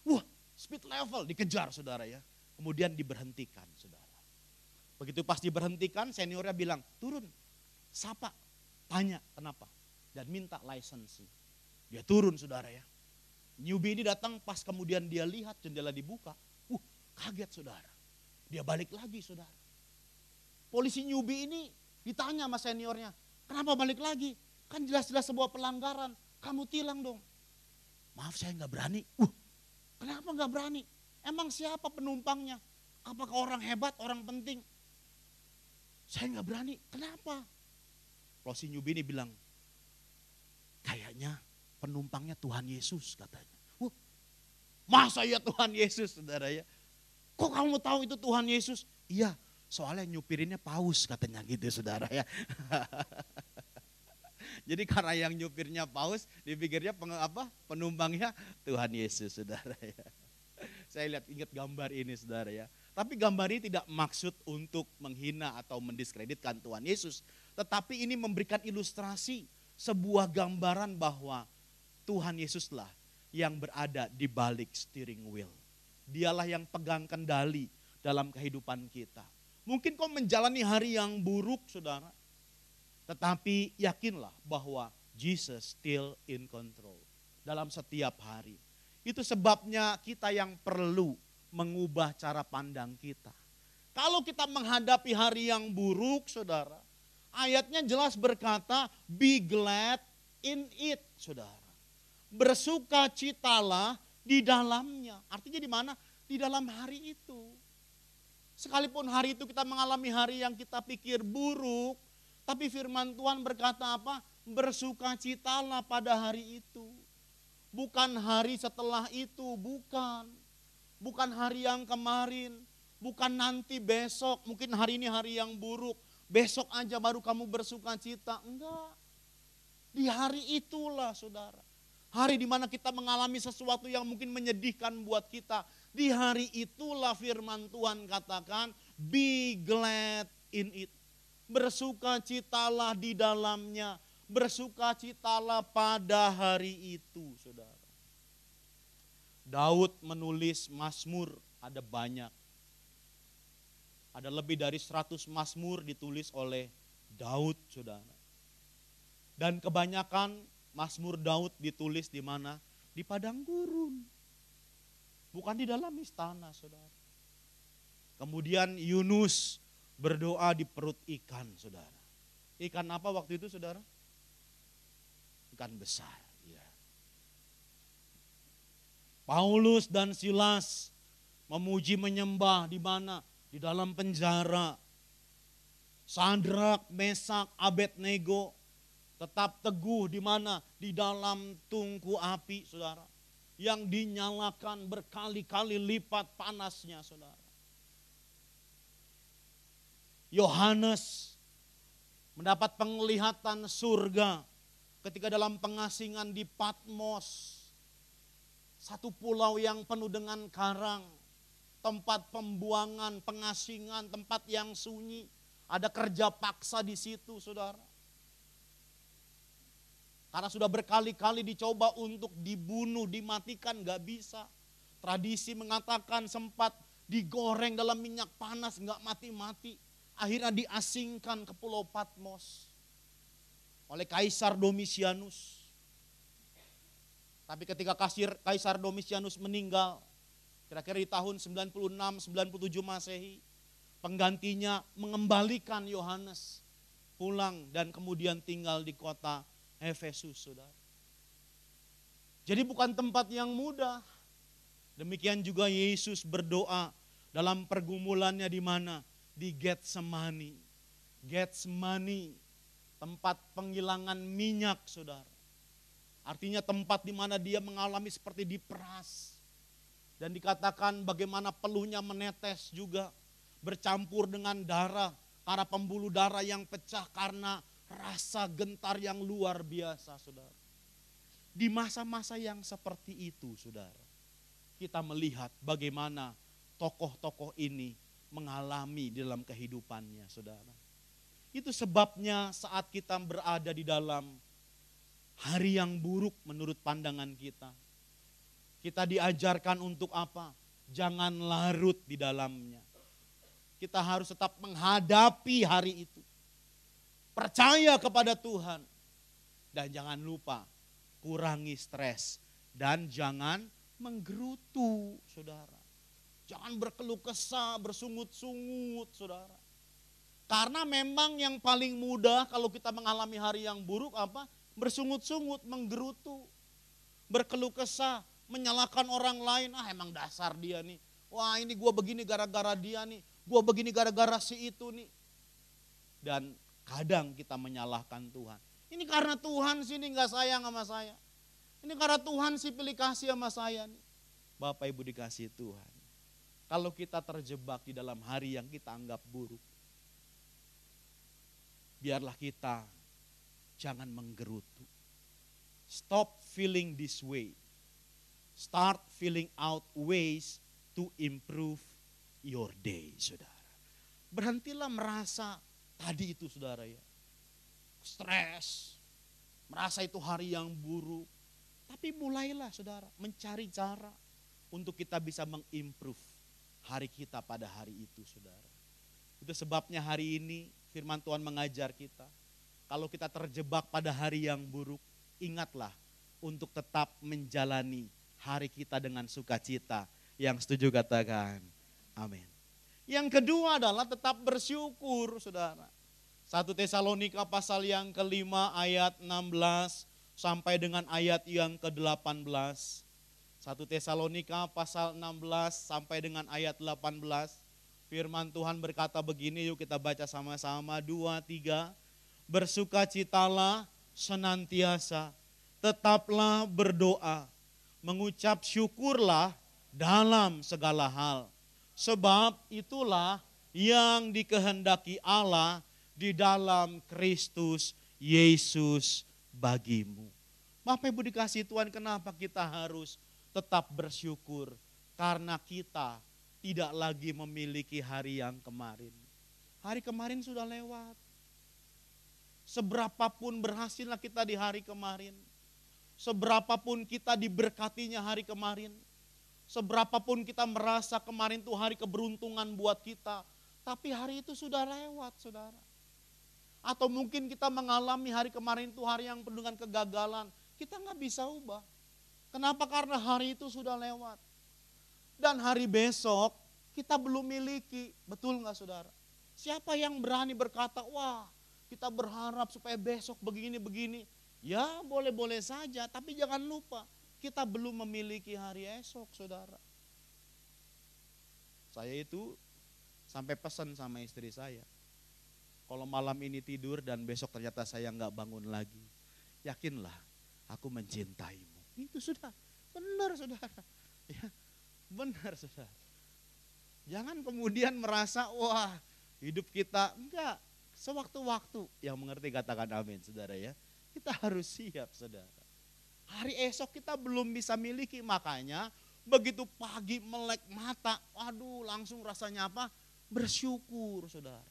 [SPEAKER 2] Wah, speed level dikejar, saudara ya. Kemudian diberhentikan, saudara. Begitu pas diberhentikan, seniornya bilang, turun, sapa, tanya kenapa, dan minta lisensi. Dia turun, saudara ya. Newbie ini datang pas kemudian dia lihat jendela dibuka. Kaget, saudara. Dia balik lagi, saudara. Polisi newbie ini ditanya sama seniornya, kenapa balik lagi? Kan jelas-jelas sebuah pelanggaran, kamu tilang dong. Maaf, saya nggak berani. Kenapa nggak berani? Emang siapa penumpangnya? Apakah orang hebat, orang penting? Saya nggak berani. Kenapa? Polisi newbie ini bilang, kayaknya penumpangnya Tuhan Yesus, katanya. Masa ya Tuhan Yesus, saudara ya? Kok kamu tahu itu Tuhan Yesus? Iya, soalnya nyupirinnya Paus, katanya gitu, saudara ya. Jadi karena yang nyupirnya Paus, dipikirnya penumpangnya Tuhan Yesus, saudara ya. Saya ingat gambar ini, saudara ya. Tapi gambar ini tidak maksud untuk menghina atau mendiskreditkan Tuhan Yesus. Tetapi ini memberikan ilustrasi, sebuah gambaran bahwa Tuhan Yesuslah yang berada di balik steering wheel. Dialah yang pegang kendali dalam kehidupan kita. Mungkin kau menjalani hari yang buruk, saudara. Tetapi yakinlah bahwa Jesus still in control dalam setiap hari. Itu sebabnya kita yang perlu mengubah cara pandang kita. Kalau kita menghadapi hari yang buruk, saudara, ayatnya jelas berkata, be glad in it, saudara. Bersukacitalah di dalamnya. Artinya di mana? Di dalam hari itu. Sekalipun hari itu kita mengalami hari yang kita pikir buruk, tapi firman Tuhan berkata apa? Bersukacitalah pada hari itu. Bukan hari setelah itu, bukan. Bukan hari yang kemarin, bukan nanti besok, mungkin hari ini hari yang buruk, besok aja baru kamu bersukacita. Enggak. Di hari itulah, saudara. Hari di mana kita mengalami sesuatu yang mungkin menyedihkan buat kita. Di hari itulah firman Tuhan katakan, be glad in it. Bersukacitalah di dalamnya. Bersukacitalah pada hari itu, saudara. Daud menulis mazmur, ada banyak. Ada lebih dari 100 mazmur ditulis oleh Daud, saudara. Dan kebanyakan mazmur Daud ditulis di mana? Di padang gurun. Bukan di dalam istana, saudara. Kemudian Yunus berdoa di perut ikan, saudara. Ikan apa waktu itu, saudara? Ikan besar. Ya. Paulus dan Silas memuji menyembah di mana? Di dalam penjara. Sadrak, Mesak, Abednego tetap teguh di mana? Di dalam tungku api, saudara. Yang dinyalakan berkali-kali lipat panasnya, saudara. Yohanes mendapat penglihatan surga ketika dalam pengasingan di Patmos. Satu pulau yang penuh dengan karang. Tempat pembuangan, pengasingan, tempat yang sunyi. Ada kerja paksa di situ, saudara. Karena sudah berkali-kali dicoba untuk dibunuh, dimatikan, gak bisa. Tradisi mengatakan sempat digoreng dalam minyak panas, gak mati-mati. Akhirnya diasingkan ke pulau Patmos oleh Kaisar Domitianus. Tapi ketika Kaisar Domitianus meninggal, kira-kira di tahun 96-97 Masehi, penggantinya mengembalikan Yohanes pulang dan kemudian tinggal di kota Efesus, saudara. Jadi bukan tempat yang mudah. Demikian juga Yesus berdoa dalam pergumulannya di mana? Di Getsemani. Getsemani, tempat penghilangan minyak, saudara. Artinya tempat di mana dia mengalami seperti diperas. Dan dikatakan bagaimana peluhnya menetes juga, bercampur dengan darah, karena pembuluh darah yang pecah karena rasa gentar yang luar biasa, saudara. Di masa-masa yang seperti itu, saudara, kita melihat bagaimana tokoh-tokoh ini mengalami di dalam kehidupannya, saudara. Itu sebabnya saat kita berada di dalam hari yang buruk menurut pandangan kita, kita diajarkan untuk apa? Jangan larut di dalamnya. Kita harus tetap menghadapi hari itu. Percaya kepada Tuhan. Dan jangan lupa kurangi stres. Dan jangan menggerutu, saudara. Jangan berkeluh kesah, bersungut-sungut, saudara. Karena memang yang paling mudah kalau kita mengalami hari yang buruk apa? Bersungut-sungut, menggerutu, berkeluh kesah, menyalahkan orang lain. Emang dasar dia nih. Wah, ini gue begini gara-gara dia nih. Gue begini gara-gara si itu nih. Dan kadang kita menyalahkan Tuhan. Ini karena Tuhan sih nih gak sayang sama saya. Ini karena Tuhan sih pilih kasih sama saya nih. Bapak Ibu dikasih Tuhan. Kalau kita terjebak di dalam hari yang kita anggap buruk, biarlah kita jangan menggerutu. Stop feeling this way. Start filling out ways to improve your day, saudara. Berhentilah merasa tadi itu, saudara ya. Stres, merasa itu hari yang buruk. Tapi mulailah, saudara, mencari cara untuk kita bisa mengimprove hari kita pada hari itu, saudara. Itu sebabnya hari ini firman Tuhan mengajar kita. Kalau kita terjebak pada hari yang buruk, ingatlah untuk tetap menjalani hari kita dengan sukacita. Yang setuju katakan amin. Yang kedua adalah tetap bersyukur, saudara. 1 Tesalonika pasal yang kelima ayat 16 sampai dengan ayat yang ke-18. 1 Tesalonika pasal 16 sampai dengan ayat 18. Firman Tuhan berkata begini, yuk kita baca sama-sama, 2, 3. Bersukacitalah senantiasa, tetaplah berdoa, mengucap syukurlah dalam segala hal. Sebab itulah yang dikehendaki Allah di dalam Kristus Yesus bagimu. Bapak Ibu dikasih Tuhan, kenapa kita harus tetap bersyukur? Karena kita tidak lagi memiliki hari yang kemarin. Hari kemarin sudah lewat. Seberapapun berhasilnya kita di hari kemarin, seberapapun kita diberkatinya hari kemarin, seberapapun kita merasa kemarin itu hari keberuntungan buat kita, tapi hari itu sudah lewat, saudara. Atau mungkin kita mengalami hari kemarin itu hari yang penuh dengan kegagalan, kita nggak bisa ubah. Kenapa? Karena hari itu sudah lewat. Dan hari besok kita belum miliki, betul nggak, saudara? Siapa yang berani berkata, wah kita berharap supaya besok begini-begini. Ya boleh-boleh saja, tapi jangan lupa kita belum memiliki hari esok, saudara. Saya itu sampai pesan sama istri saya, kalau malam ini tidur dan besok ternyata saya nggak bangun lagi, yakinlah aku mencintaimu. Itu sudah benar, saudara. Ya, benar, saudara. Jangan kemudian merasa wah hidup kita enggak. Sewaktu-waktu, yang mengerti katakan amin, saudara ya. Kita harus siap, saudara. Hari esok kita belum bisa miliki, makanya begitu pagi melek mata, waduh langsung rasanya apa? Bersyukur, saudara.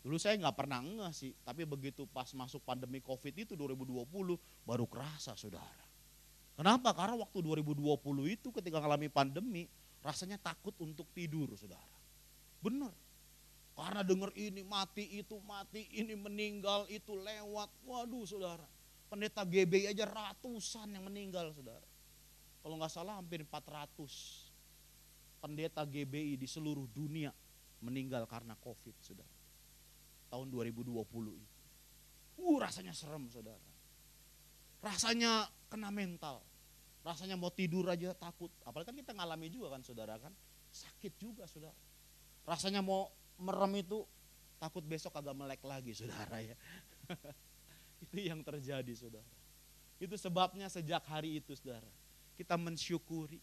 [SPEAKER 2] Dulu saya nggak pernah ngeh sih, tapi begitu pas masuk pandemi COVID itu 2020 baru kerasa, saudara. Kenapa? Karena waktu 2020 itu ketika mengalami pandemi, rasanya takut untuk tidur, saudara. Benar. Karena dengar ini mati, ini meninggal, itu lewat. Waduh, saudara. Pendeta GBI aja ratusan yang meninggal, saudara. Kalau nggak salah hampir 400 pendeta GBI di seluruh dunia meninggal karena COVID, saudara. Tahun 2020 itu. Rasanya serem, saudara. Rasanya kena mental. Rasanya mau tidur aja takut. Apalagi kan kita ngalami juga kan, saudara kan. Sakit juga, saudara. Rasanya mau merem itu takut besok agak melek lagi saudara ya. Itu yang terjadi saudara. Itu sebabnya sejak hari itu saudara, kita mensyukuri.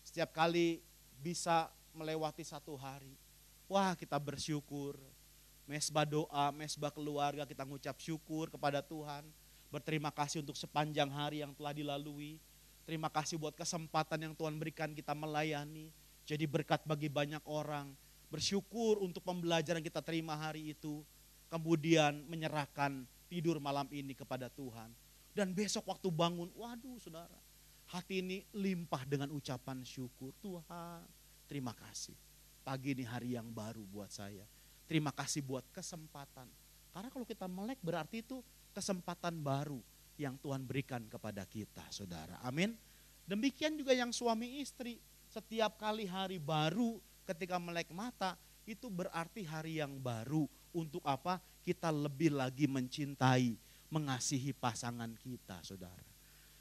[SPEAKER 2] Setiap kali bisa melewati satu hari, wah kita bersyukur. Mesbah doa, mesbah keluarga, kita ngucap syukur kepada Tuhan. Berterima kasih untuk sepanjang hari yang telah dilalui. Terima kasih buat kesempatan yang Tuhan berikan kita melayani. Jadi berkat bagi banyak orang. Bersyukur untuk pembelajaran yang kita terima hari itu. Kemudian menyerahkan tidur malam ini kepada Tuhan. Dan besok waktu bangun, waduh saudara, hati ini limpah dengan ucapan syukur. Tuhan, terima kasih. Pagi ini hari yang baru buat saya. Terima kasih buat kesempatan. Karena kalau kita melek berarti itu kesempatan baru yang Tuhan berikan kepada kita saudara. Amin. Demikian juga yang suami istri. Setiap kali hari baru ketika melek mata itu berarti hari yang baru. Untuk apa? Kita lebih lagi mencintai, mengasihi pasangan kita saudara.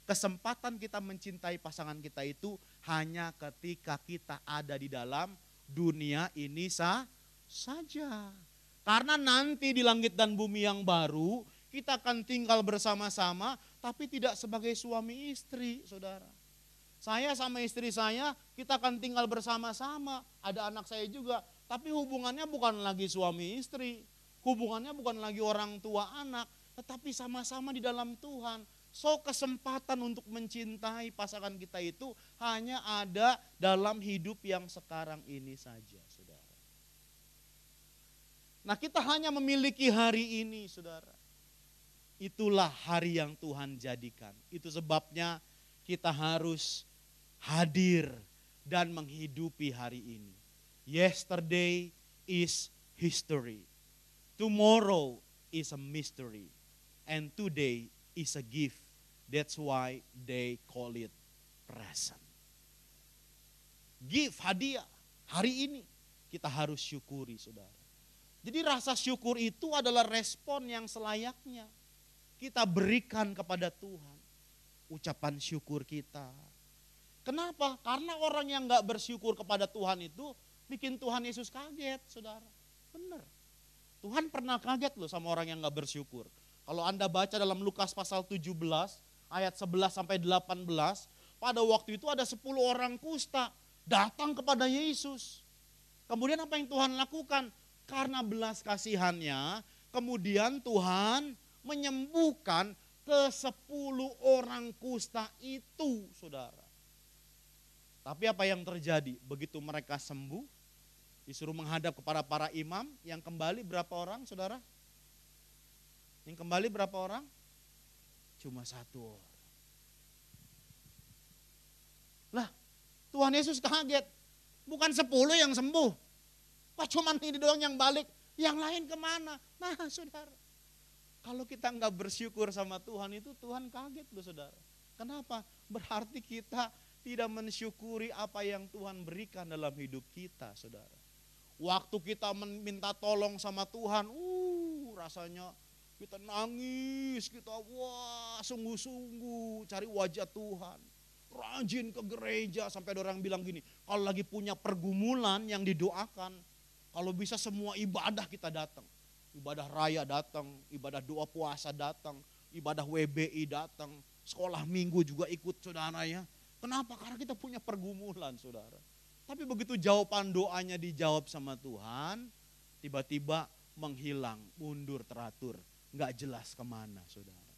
[SPEAKER 2] Kesempatan kita mencintai pasangan kita itu hanya ketika kita ada di dalam dunia ini saja. Karena nanti di langit dan bumi yang baru kita akan tinggal bersama-sama tapi tidak sebagai suami istri saudara. Saya sama istri saya kita akan tinggal bersama-sama, ada anak saya juga. Tapi hubungannya bukan lagi suami istri, hubungannya bukan lagi orang tua anak, tetapi sama-sama di dalam Tuhan. So kesempatan untuk mencintai pasangan kita itu hanya ada dalam hidup yang sekarang ini saja saudara. Nah kita hanya memiliki hari ini saudara. Itulah hari yang Tuhan jadikan. Itu sebabnya kita harus hadir dan menghidupi hari ini. Yesterday is history. Tomorrow is a mystery. And today is a gift. That's why they call it present. Gift, hadiah. Hari ini kita harus syukuri saudara. Jadi rasa syukur itu adalah respon yang selayaknya kita berikan kepada Tuhan. Ucapan syukur kita. Kenapa? Karena orang yang gak bersyukur kepada Tuhan itu bikin Tuhan Yesus kaget saudara. Benar. Tuhan pernah kaget loh sama orang yang gak bersyukur. Kalau Anda baca dalam Lukas pasal 17 ayat 11 sampai 18. Pada waktu itu ada 10 orang kusta datang kepada Yesus. Kemudian apa yang Tuhan lakukan? Karena belas kasihannya, kemudian Tuhan menyembuhkan ke-10 orang kusta itu, saudara. Tapi apa yang terjadi? Begitu mereka sembuh, disuruh menghadap kepada para imam, yang kembali berapa orang, saudara? Yang kembali berapa orang? Cuma 1 orang. Lah, Tuhan Yesus kaget. Bukan 10 yang sembuh. Kok cuma ini doang yang balik, yang lain kemana? Nah saudara, kalau kita nggak bersyukur sama Tuhan itu Tuhan kaget loh saudara. Kenapa? Berarti kita tidak mensyukuri apa yang Tuhan berikan dalam hidup kita saudara. Waktu kita minta tolong sama Tuhan, rasanya kita nangis, kita wah sungguh-sungguh cari wajah Tuhan. Rajin ke gereja sampai ada orang bilang gini, kalau lagi punya pergumulan yang didoakan, kalau bisa semua ibadah kita datang. Ibadah raya datang, ibadah doa puasa datang, ibadah WBI datang, sekolah minggu juga ikut saudara ya. Kenapa? Karena kita punya pergumulan saudara. Tapi begitu jawaban doanya dijawab sama Tuhan, tiba-tiba menghilang, mundur teratur, gak jelas kemana saudara.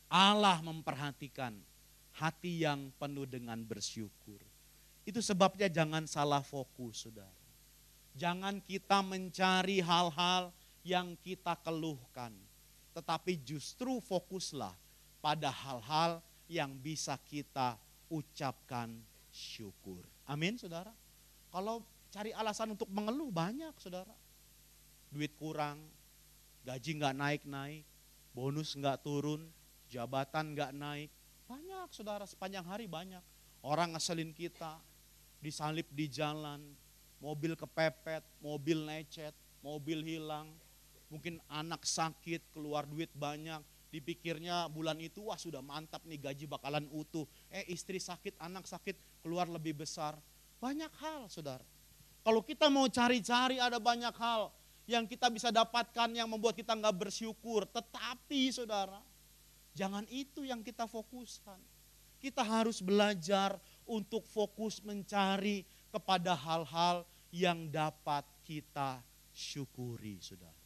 [SPEAKER 2] Allah memperhatikan hati yang penuh dengan bersyukur. Itu sebabnya jangan salah fokus saudara. Jangan kita mencari hal-hal yang kita keluhkan. Tetapi justru fokuslah pada hal-hal yang bisa kita ucapkan syukur. Amin saudara. Kalau cari alasan untuk mengeluh banyak saudara. Duit kurang, gaji gak naik-naik, bonus gak turun, jabatan gak naik. Banyak saudara, sepanjang hari banyak. Orang ngeselin kita, disalip di jalan, mobil kepepet, mobil lecet, mobil hilang, mungkin anak sakit, keluar duit banyak, dipikirnya bulan itu wah sudah mantap nih gaji bakalan utuh. Istri sakit, anak sakit, keluar lebih besar. Banyak hal saudara. Kalau kita mau cari-cari ada banyak hal yang kita bisa dapatkan yang membuat kita nggak bersyukur. Tetapi saudara, jangan itu yang kita fokuskan. Kita harus belajar untuk fokus mencari kepada hal-hal yang dapat kita syukuri, saudara.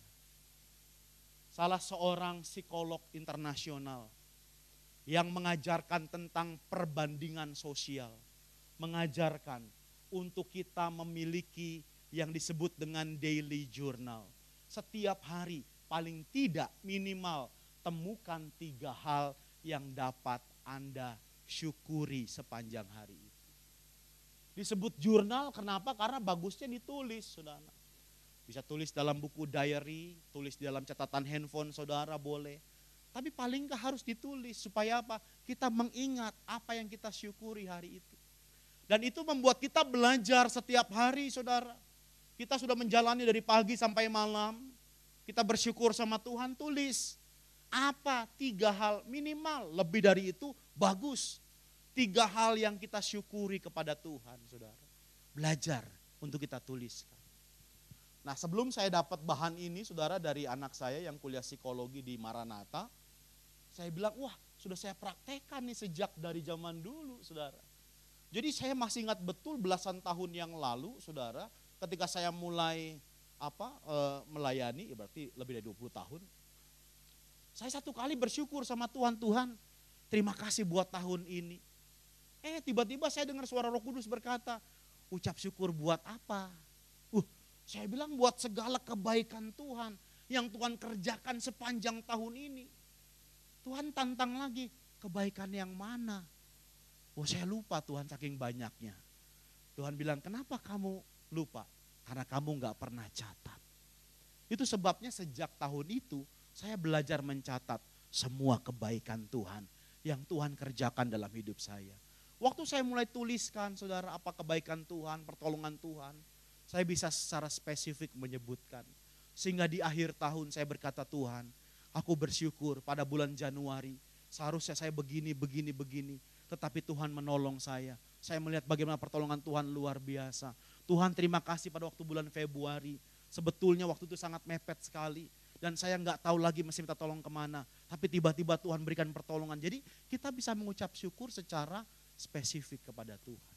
[SPEAKER 2] Salah seorang psikolog internasional yang mengajarkan tentang perbandingan sosial, mengajarkan untuk kita memiliki yang disebut dengan daily journal. Setiap hari paling tidak minimal temukan 3 hal yang dapat Anda syukuri sepanjang hari itu. Disebut jurnal kenapa? Karena bagusnya ditulis, saudara. Bisa tulis dalam buku diary, tulis di dalam catatan handphone saudara boleh. Tapi paling nggak harus ditulis supaya apa? Kita mengingat apa yang kita syukuri hari itu. Dan itu membuat kita belajar setiap hari, saudara. Kita sudah menjalani dari pagi sampai malam. Kita bersyukur sama Tuhan, tulis. Apa 3 hal minimal, lebih dari itu bagus. 3 hal yang kita syukuri kepada Tuhan, saudara. Belajar untuk kita tuliskan. Nah, sebelum saya dapat bahan ini, saudara, dari anak saya yang kuliah psikologi di Maranatha, saya bilang, wah sudah saya praktekkan nih sejak dari zaman dulu, saudara. Jadi saya masih ingat betul belasan tahun yang lalu, saudara, ketika saya mulai melayani, berarti lebih dari 20 tahun. Saya satu kali bersyukur sama Tuhan, Tuhan terima kasih buat tahun ini. Tiba-tiba saya dengar suara Roh Kudus berkata, ucap syukur buat apa? Saya bilang buat segala kebaikan Tuhan yang Tuhan kerjakan sepanjang tahun ini. Tuhan tantang lagi, kebaikan yang mana? Saya lupa Tuhan saking banyaknya. Tuhan bilang, kenapa kamu lupa? Karena kamu gak pernah catat. Itu sebabnya sejak tahun itu saya belajar mencatat semua kebaikan Tuhan yang Tuhan kerjakan dalam hidup saya. Waktu saya mulai tuliskan, saudara, apa kebaikan Tuhan, pertolongan Tuhan, saya bisa secara spesifik menyebutkan. Sehingga di akhir tahun saya berkata, Tuhan, aku bersyukur pada bulan Januari. Seharusnya saya begini. Tetapi Tuhan menolong saya. Saya melihat bagaimana pertolongan Tuhan luar biasa. Tuhan terima kasih pada waktu bulan Februari. Sebetulnya waktu itu sangat mepet sekali. Dan saya nggak tahu lagi mesti minta tolong kemana. Tapi tiba-tiba Tuhan berikan pertolongan. Jadi kita bisa mengucap syukur secara spesifik kepada Tuhan.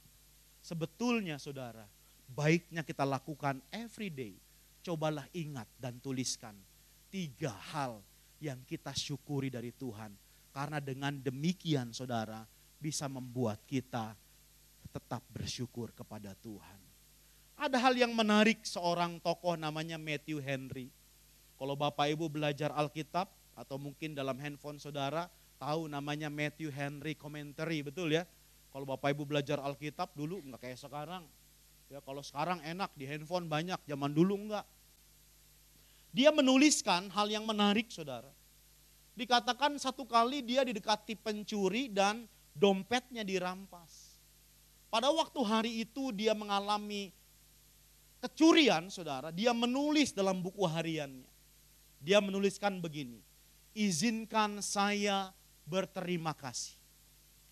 [SPEAKER 2] Sebetulnya saudara, baiknya kita lakukan every day. Cobalah ingat dan tuliskan 3 hal yang kita syukuri dari Tuhan. Karena dengan demikian saudara bisa membuat kita tetap bersyukur kepada Tuhan. Ada hal yang menarik seorang tokoh namanya Matthew Henry. Kalau Bapak Ibu belajar Alkitab atau mungkin dalam handphone saudara tahu namanya Matthew Henry Commentary, betul ya? Kalau Bapak Ibu belajar Alkitab dulu enggak kayak sekarang. Ya, kalau sekarang enak di handphone banyak, zaman dulu enggak. Dia menuliskan hal yang menarik, saudara. Dikatakan satu kali dia didekati pencuri dan dompetnya dirampas. Pada waktu hari itu dia mengalami kecurian, saudara. Dia menulis dalam buku hariannya. Dia menuliskan begini, izinkan saya berterima kasih.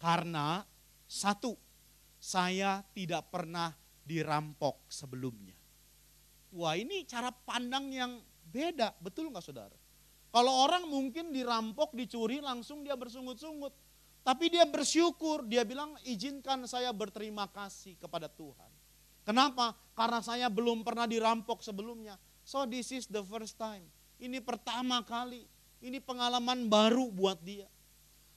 [SPEAKER 2] Karena 1, saya tidak pernah dirampok sebelumnya. Wah, ini cara pandang yang beda, betul nggak saudara? Kalau orang mungkin dirampok, dicuri langsung dia bersungut-sungut. Tapi dia bersyukur, dia bilang izinkan saya berterima kasih kepada Tuhan. Kenapa? Karena saya belum pernah dirampok sebelumnya. So this is the first time. Ini pertama kali, ini pengalaman baru buat dia.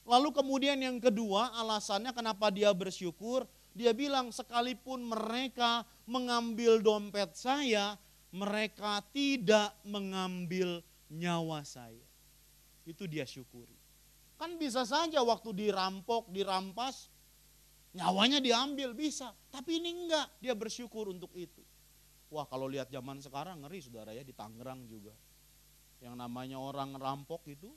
[SPEAKER 2] Lalu kemudian yang kedua alasannya kenapa dia bersyukur. Dia bilang sekalipun mereka mengambil dompet saya, mereka tidak mengambil nyawa saya. Itu dia syukuri. Kan bisa saja waktu dirampok, dirampas, nyawanya diambil bisa. Tapi ini enggak, dia bersyukur untuk itu. Wah kalau lihat zaman sekarang ngeri saudara ya, di Tangerang juga. Yang namanya orang rampok itu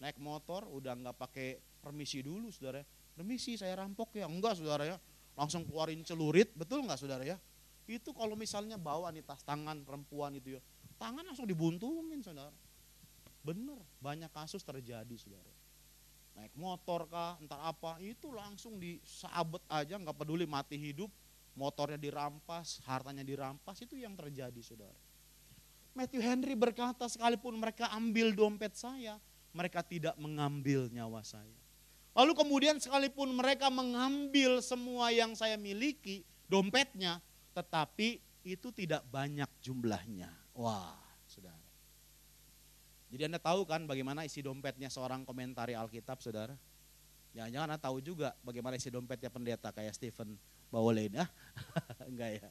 [SPEAKER 2] naik motor udah enggak pakai permisi dulu saudara ya. Permisi saya rampok ya, enggak saudara ya. Langsung keluarin celurit, betul enggak saudara ya? Itu kalau misalnya bawa nih tas tangan perempuan itu ya, tangan langsung dibuntungin saudara. Bener, banyak kasus terjadi saudara. Naik motor kah, entar apa, itu langsung disabet aja, enggak peduli mati hidup, motornya dirampas, hartanya dirampas, itu yang terjadi saudara. Matthew Henry berkata, sekalipun mereka ambil dompet saya, mereka tidak mengambil nyawa saya. Lalu kemudian sekalipun mereka mengambil semua yang saya miliki, dompetnya, tetapi itu tidak banyak jumlahnya. Wah, saudara. Jadi Anda tahu kan bagaimana isi dompetnya seorang komentari Alkitab, saudara? Jangan-jangan Anda tahu juga bagaimana isi dompetnya pendeta kayak Stephen Bawolin, ya? Enggak ya?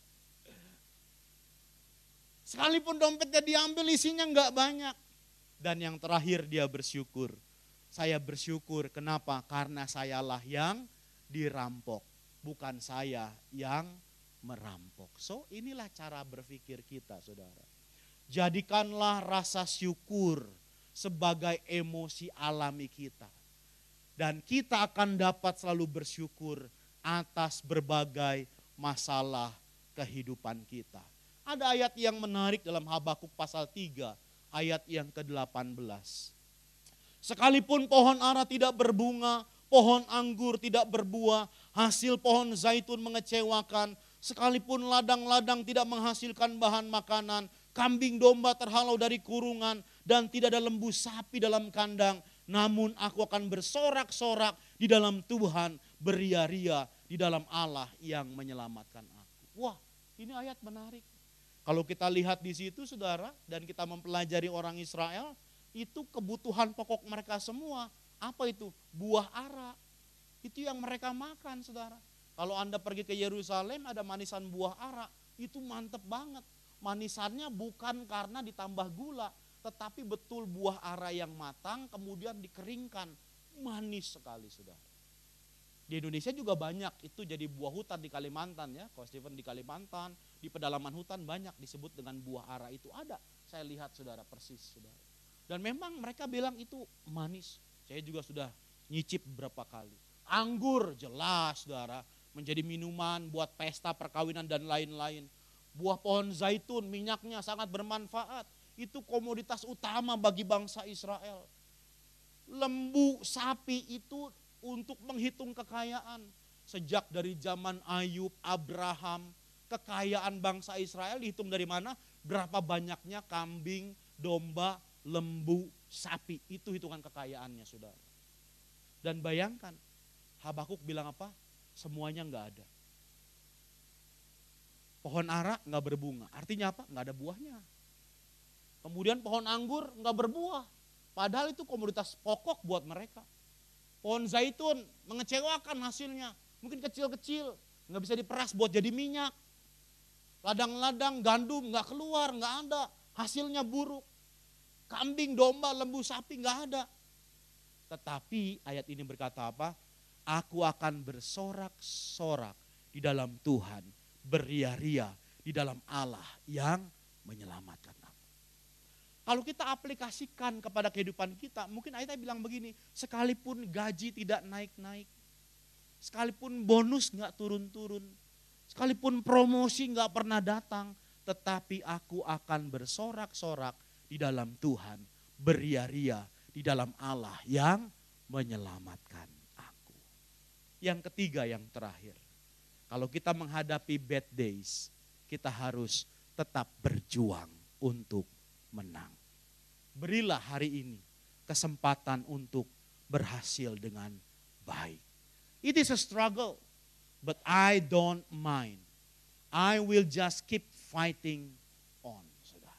[SPEAKER 2] Sekalipun dompetnya diambil, isinya enggak banyak. Dan yang terakhir dia bersyukur. Saya bersyukur, kenapa? Karena sayalah yang dirampok, bukan saya yang merampok. So inilah cara berpikir kita, saudara. Jadikanlah rasa syukur sebagai emosi alami kita. Dan kita akan dapat selalu bersyukur atas berbagai masalah kehidupan kita. Ada ayat yang menarik dalam Habakuk pasal 3, ayat yang ke-18. Sekalipun pohon ara tidak berbunga, pohon anggur tidak berbuah, hasil pohon zaitun mengecewakan, sekalipun ladang-ladang tidak menghasilkan bahan makanan, kambing domba terhalau dari kurungan, dan tidak ada lembu sapi dalam kandang, namun aku akan bersorak-sorak di dalam Tuhan, beria-ria di dalam Allah yang menyelamatkan aku. Wah, ini ayat menarik. Kalau kita lihat di situ saudara, dan kita mempelajari orang Israel, itu kebutuhan pokok mereka semua. Apa itu? Buah ara. Itu yang mereka makan saudara. Kalau Anda pergi ke Yerusalem ada manisan buah ara, itu mantep banget. Manisannya bukan karena ditambah gula, tetapi betul buah ara yang matang kemudian dikeringkan. Manis sekali saudara. Di Indonesia juga banyak itu jadi buah hutan di Kalimantan ya. Kalau Stephen di Kalimantan, di pedalaman hutan banyak disebut dengan buah ara itu ada. Saya lihat saudara persis saudara. Dan memang mereka bilang itu manis. Saya juga sudah nyicip beberapa kali. Anggur jelas saudara menjadi minuman buat pesta perkawinan dan lain-lain. Buah pohon zaitun minyaknya sangat bermanfaat. Itu komoditas utama bagi bangsa Israel. Lembu sapi itu untuk menghitung kekayaan. Sejak dari zaman Ayub, Abraham, kekayaan bangsa Israel dihitung dari mana? Berapa banyaknya kambing, domba, lembu, sapi. Itu hitungan kekayaannya saudara. Dan bayangkan, Habakuk bilang apa? Semuanya enggak ada. Pohon ara enggak berbunga. Artinya apa? Enggak ada buahnya. Kemudian pohon anggur enggak berbuah. Padahal itu komoditas pokok buat mereka. Pohon zaitun mengecewakan hasilnya. Mungkin kecil-kecil, nggak bisa diperas buat jadi minyak. Ladang-ladang gandum nggak keluar, nggak ada. Hasilnya buruk. Kambing, domba, lembu, sapi nggak ada. Tetapi ayat ini berkata apa? Aku akan bersorak-sorak di dalam Tuhan. Beria-ria di dalam Allah yang menyelamatkan aku. Kalau kita aplikasikan kepada kehidupan kita, mungkin ayatnya bilang begini, sekalipun gaji tidak naik-naik, sekalipun bonus gak turun-turun, sekalipun promosi gak pernah datang, tetapi aku akan bersorak-sorak di dalam Tuhan, beria-ria di dalam Allah yang menyelamatkan aku. Yang ketiga, yang terakhir, kalau kita menghadapi bad days, kita harus tetap berjuang untuk menang. Berilah hari ini kesempatan untuk berhasil dengan baik. It is a struggle, but I don't mind. I will just keep fighting on, saudara.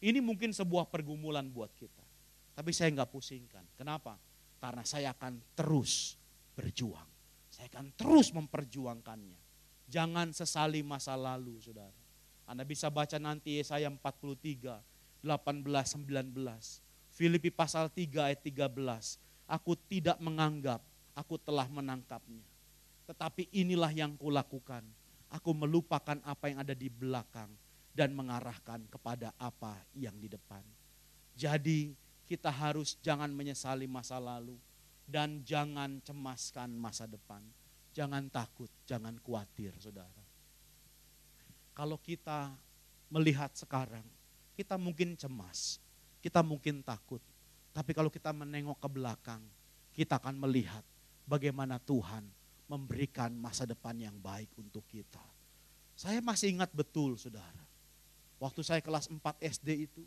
[SPEAKER 2] Ini mungkin sebuah pergumulan buat kita. Tapi saya nggak pusingkan. Kenapa? Karena saya akan terus berjuang. Saya akan terus memperjuangkannya. Jangan sesali masa lalu, saudara. Anda bisa baca nanti Yesaya 43, 18, 19. Filipi pasal 3 ayat 13. Aku tidak menganggap aku telah menangkapnya. Tetapi inilah yang kulakukan. Aku melupakan apa yang ada di belakang dan mengarahkan kepada apa yang di depan. Jadi kita harus jangan menyesali masa lalu dan jangan cemaskan masa depan. Jangan takut, jangan khawatir, saudara. Kalau kita melihat sekarang, kita mungkin cemas, kita mungkin takut. Tapi kalau kita menengok ke belakang, kita akan melihat bagaimana Tuhan memberikan masa depan yang baik untuk kita. Saya masih ingat betul saudara. Waktu saya kelas 4 SD itu,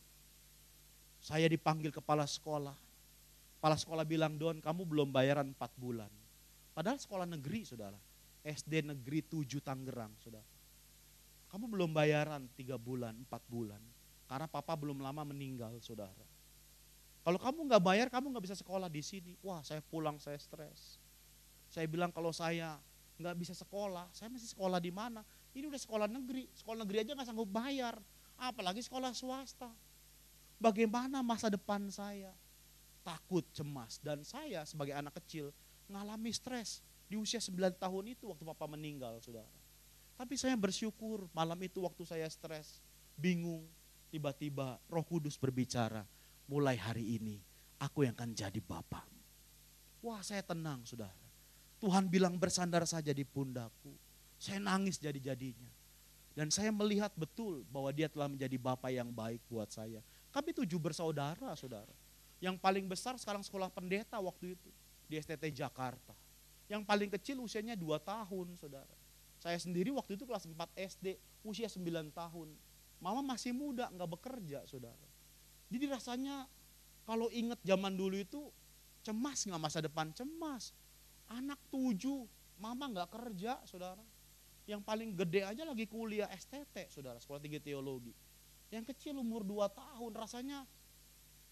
[SPEAKER 2] saya dipanggil kepala sekolah. Kepala sekolah bilang, Don kamu belum bayaran 4 bulan. Padahal sekolah negeri saudara. SD negeri 7 Tangerang saudara. Kamu belum bayaran 3 bulan, 4 bulan. Karena papa belum lama meninggal saudara. Kalau kamu gak bayar, kamu gak bisa sekolah di sini. Wah saya pulang, saya stres. Saya bilang kalau saya gak bisa sekolah, saya masih sekolah di mana? Ini udah sekolah negeri aja gak sanggup bayar. Apalagi sekolah swasta. Bagaimana masa depan saya? Takut, cemas. Dan saya sebagai anak kecil ngalami stres di usia 9 tahun itu waktu papa meninggal saudara. Tapi saya bersyukur malam itu waktu saya stres, bingung, tiba-tiba Roh Kudus berbicara, mulai hari ini aku yang akan jadi bapakmu. Wah saya tenang saudara. Tuhan bilang bersandar saja di pundakku. Saya nangis jadi-jadinya. Dan saya melihat betul bahwa dia telah menjadi bapa yang baik buat saya. Kami 7 bersaudara saudara. Yang paling besar sekarang sekolah pendeta waktu itu di STT Jakarta. Yang paling kecil usianya 2 tahun saudara. Saya sendiri waktu itu kelas 4 SD usia 9 tahun. Mama masih muda gak bekerja saudara. Jadi rasanya kalau ingat zaman dulu itu cemas gak masa depan? Cemas. Anak 7, mama gak kerja saudara. Yang paling gede aja lagi kuliah STT saudara, sekolah tinggi teologi. Yang kecil umur 2 tahun rasanya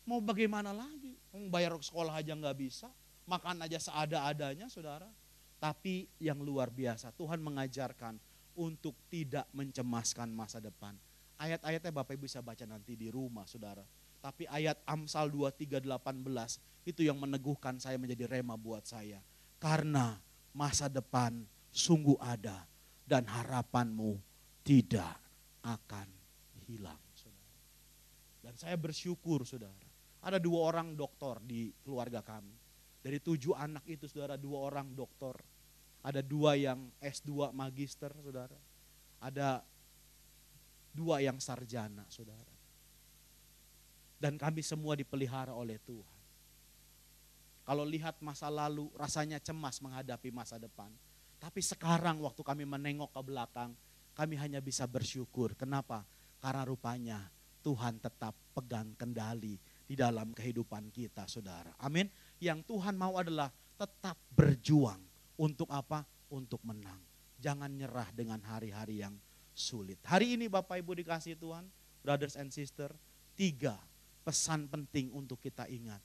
[SPEAKER 2] mau bagaimana lagi? Bayar sekolah aja gak bisa, makan aja seada-adanya saudara. Tapi yang luar biasa, Tuhan mengajarkan untuk tidak mencemaskan masa depan. Ayat-ayatnya Bapak Ibu bisa baca nanti di rumah saudara. Tapi ayat Amsal 23:18 itu yang meneguhkan saya menjadi rema buat saya. Karena masa depan sungguh ada dan harapanmu tidak akan hilang saudara. Dan saya bersyukur saudara. Ada 2 orang doktor di keluarga kami. Dari 7 anak itu saudara 2 orang doktor. Ada 2 yang S2 magister saudara. Ada 2 yang sarjana saudara. Dan kami semua dipelihara oleh Tuhan. Kalau lihat masa lalu rasanya cemas menghadapi masa depan. Tapi sekarang waktu kami menengok ke belakang, kami hanya bisa bersyukur. Kenapa? Karena rupanya Tuhan tetap pegang kendali di dalam kehidupan kita saudara. Amin. Yang Tuhan mau adalah tetap berjuang. Untuk apa? Untuk menang. Jangan nyerah dengan hari-hari yang sulit. Hari ini Bapak Ibu dikasih Tuhan, brothers and sister, 3 pesan penting untuk kita ingat.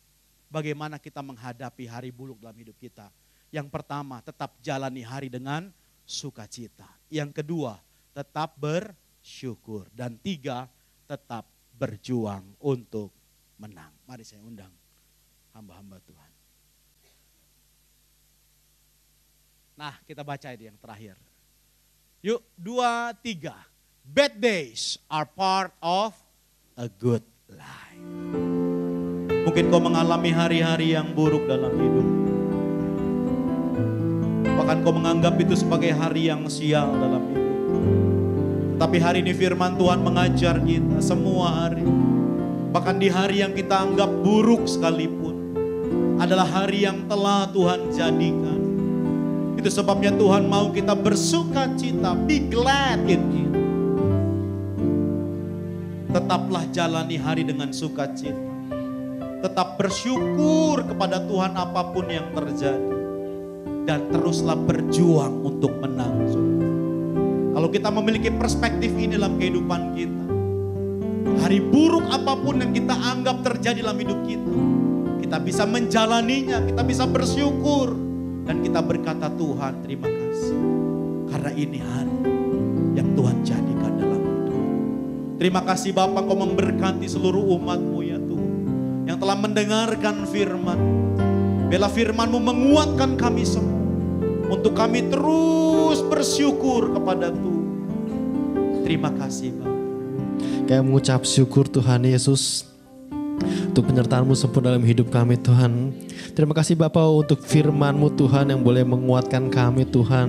[SPEAKER 2] Bagaimana kita menghadapi hari buruk dalam hidup kita. Yang pertama, tetap jalani hari dengan sukacita. Yang kedua, tetap bersyukur. Dan 3, tetap berjuang untuk menang. Mari saya undang hamba-hamba Tuhan. Nah, kita baca ini yang terakhir. Yuk, 2, 3. Bad days are part of a good life. Mungkin kau mengalami hari-hari yang buruk dalam hidup. Bahkan kau menganggap itu sebagai hari yang sial dalam hidup. Tapi hari ini firman Tuhan mengajar kita semua hari. Bahkan di hari yang kita anggap buruk sekalipun. Adalah hari yang telah Tuhan jadikan. Itu sebabnya Tuhan mau kita bersuka cita. Be glad in it. Tetaplah jalani hari dengan sukacita. Tetap bersyukur kepada Tuhan apapun yang terjadi. Dan teruslah berjuang untuk menang. Kalau kita memiliki perspektif ini dalam kehidupan kita. Hari buruk apapun yang kita anggap terjadi dalam hidup kita. Kita bisa menjalaninya, kita bisa bersyukur. Dan kita berkata Tuhan terima kasih. Karena ini hari yang Tuhan jadikan dalam hidup. Terima kasih Bapa kau memberkati seluruh umat-Mu ya Tuhan. Yang telah mendengarkan firman. Biarlah firman-Mu menguatkan kami semua. Untuk kami terus bersyukur kepada Tuhan. Terima kasih Bapa.
[SPEAKER 1] Kami mengucap syukur Tuhan Yesus. Untuk penyertaan-Mu sempurna dalam hidup kami Tuhan. Terima kasih Bapa untuk firman-Mu Tuhan yang boleh menguatkan kami Tuhan.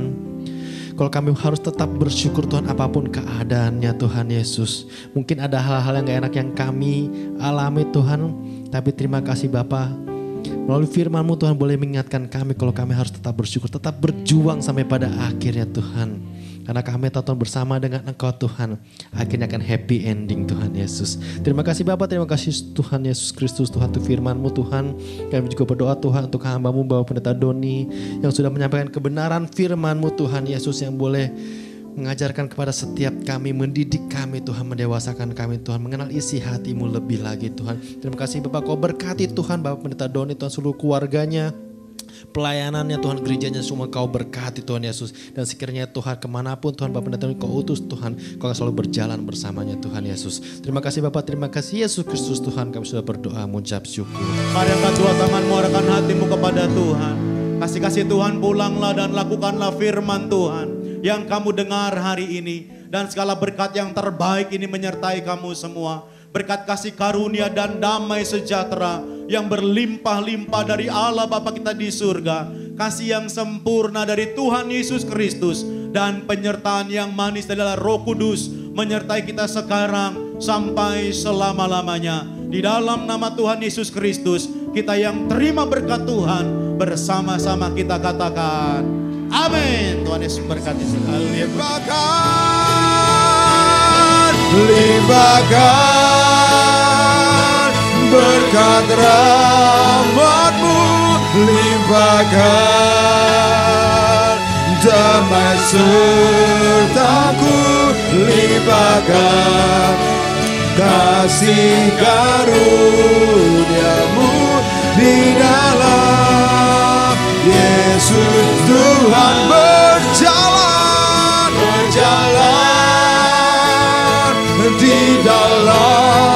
[SPEAKER 1] Kalau kami harus tetap bersyukur Tuhan apapun keadaannya Tuhan Yesus. Mungkin ada hal-hal yang gak enak yang kami alami Tuhan. Tapi terima kasih Bapa. Melalui firman-Mu Tuhan boleh mengingatkan kami kalau kami harus tetap bersyukur. Tetap berjuang sampai pada akhirnya Tuhan. Karena kami tahu Tuhan bersama dengan Engkau Tuhan, akhirnya akan happy ending Tuhan Yesus. Terima kasih Bapa, terima kasih Tuhan Yesus Kristus, Tuhan untuk firman-Mu Tuhan. Kami juga berdoa Tuhan untuk hamba-Mu Bapak Pendeta Doni yang sudah menyampaikan kebenaran firman-Mu Tuhan Yesus, yang boleh mengajarkan kepada setiap kami, mendidik kami Tuhan, mendewasakan kami Tuhan, mengenal isi hati-Mu lebih lagi Tuhan. Terima kasih Bapak, Kau berkati Tuhan Bapak Pendeta Doni Tuhan, seluruh keluarganya, pelayanannya Tuhan, gerejanya semua Kau berkati Tuhan Yesus. Dan sekiranya Tuhan kemanapun Tuhan Bapak Pendeta Doni Kau utus Tuhan, Kau akan selalu berjalan bersamanya Tuhan Yesus. Terima kasih Bapak, terima kasih Yesus Kristus Tuhan, kami sudah berdoa mengucap syukur.
[SPEAKER 2] Mari angkat dua tanganmu, arahkan hatimu kepada Tuhan. Kasih Tuhan, pulanglah dan lakukanlah firman Tuhan yang kamu dengar hari ini. Dan segala berkat yang terbaik ini menyertai kamu semua. Berkat kasih karunia dan damai sejahtera yang berlimpah-limpah dari Allah Bapa kita di surga. Kasih yang sempurna dari Tuhan Yesus Kristus. Dan penyertaan yang manis adalah Roh Kudus menyertai kita sekarang sampai selama-lamanya. Di dalam nama Tuhan Yesus Kristus, kita yang terima berkat Tuhan, bersama-sama kita katakan amin. Tuhan Yesus berkati. Limpahkan berkat rahmat-Mu, limpahkan damai serta-Ku, limpahkan kasih karunia-Mu di dalam Yesus Tuhan. Berjalan di dalam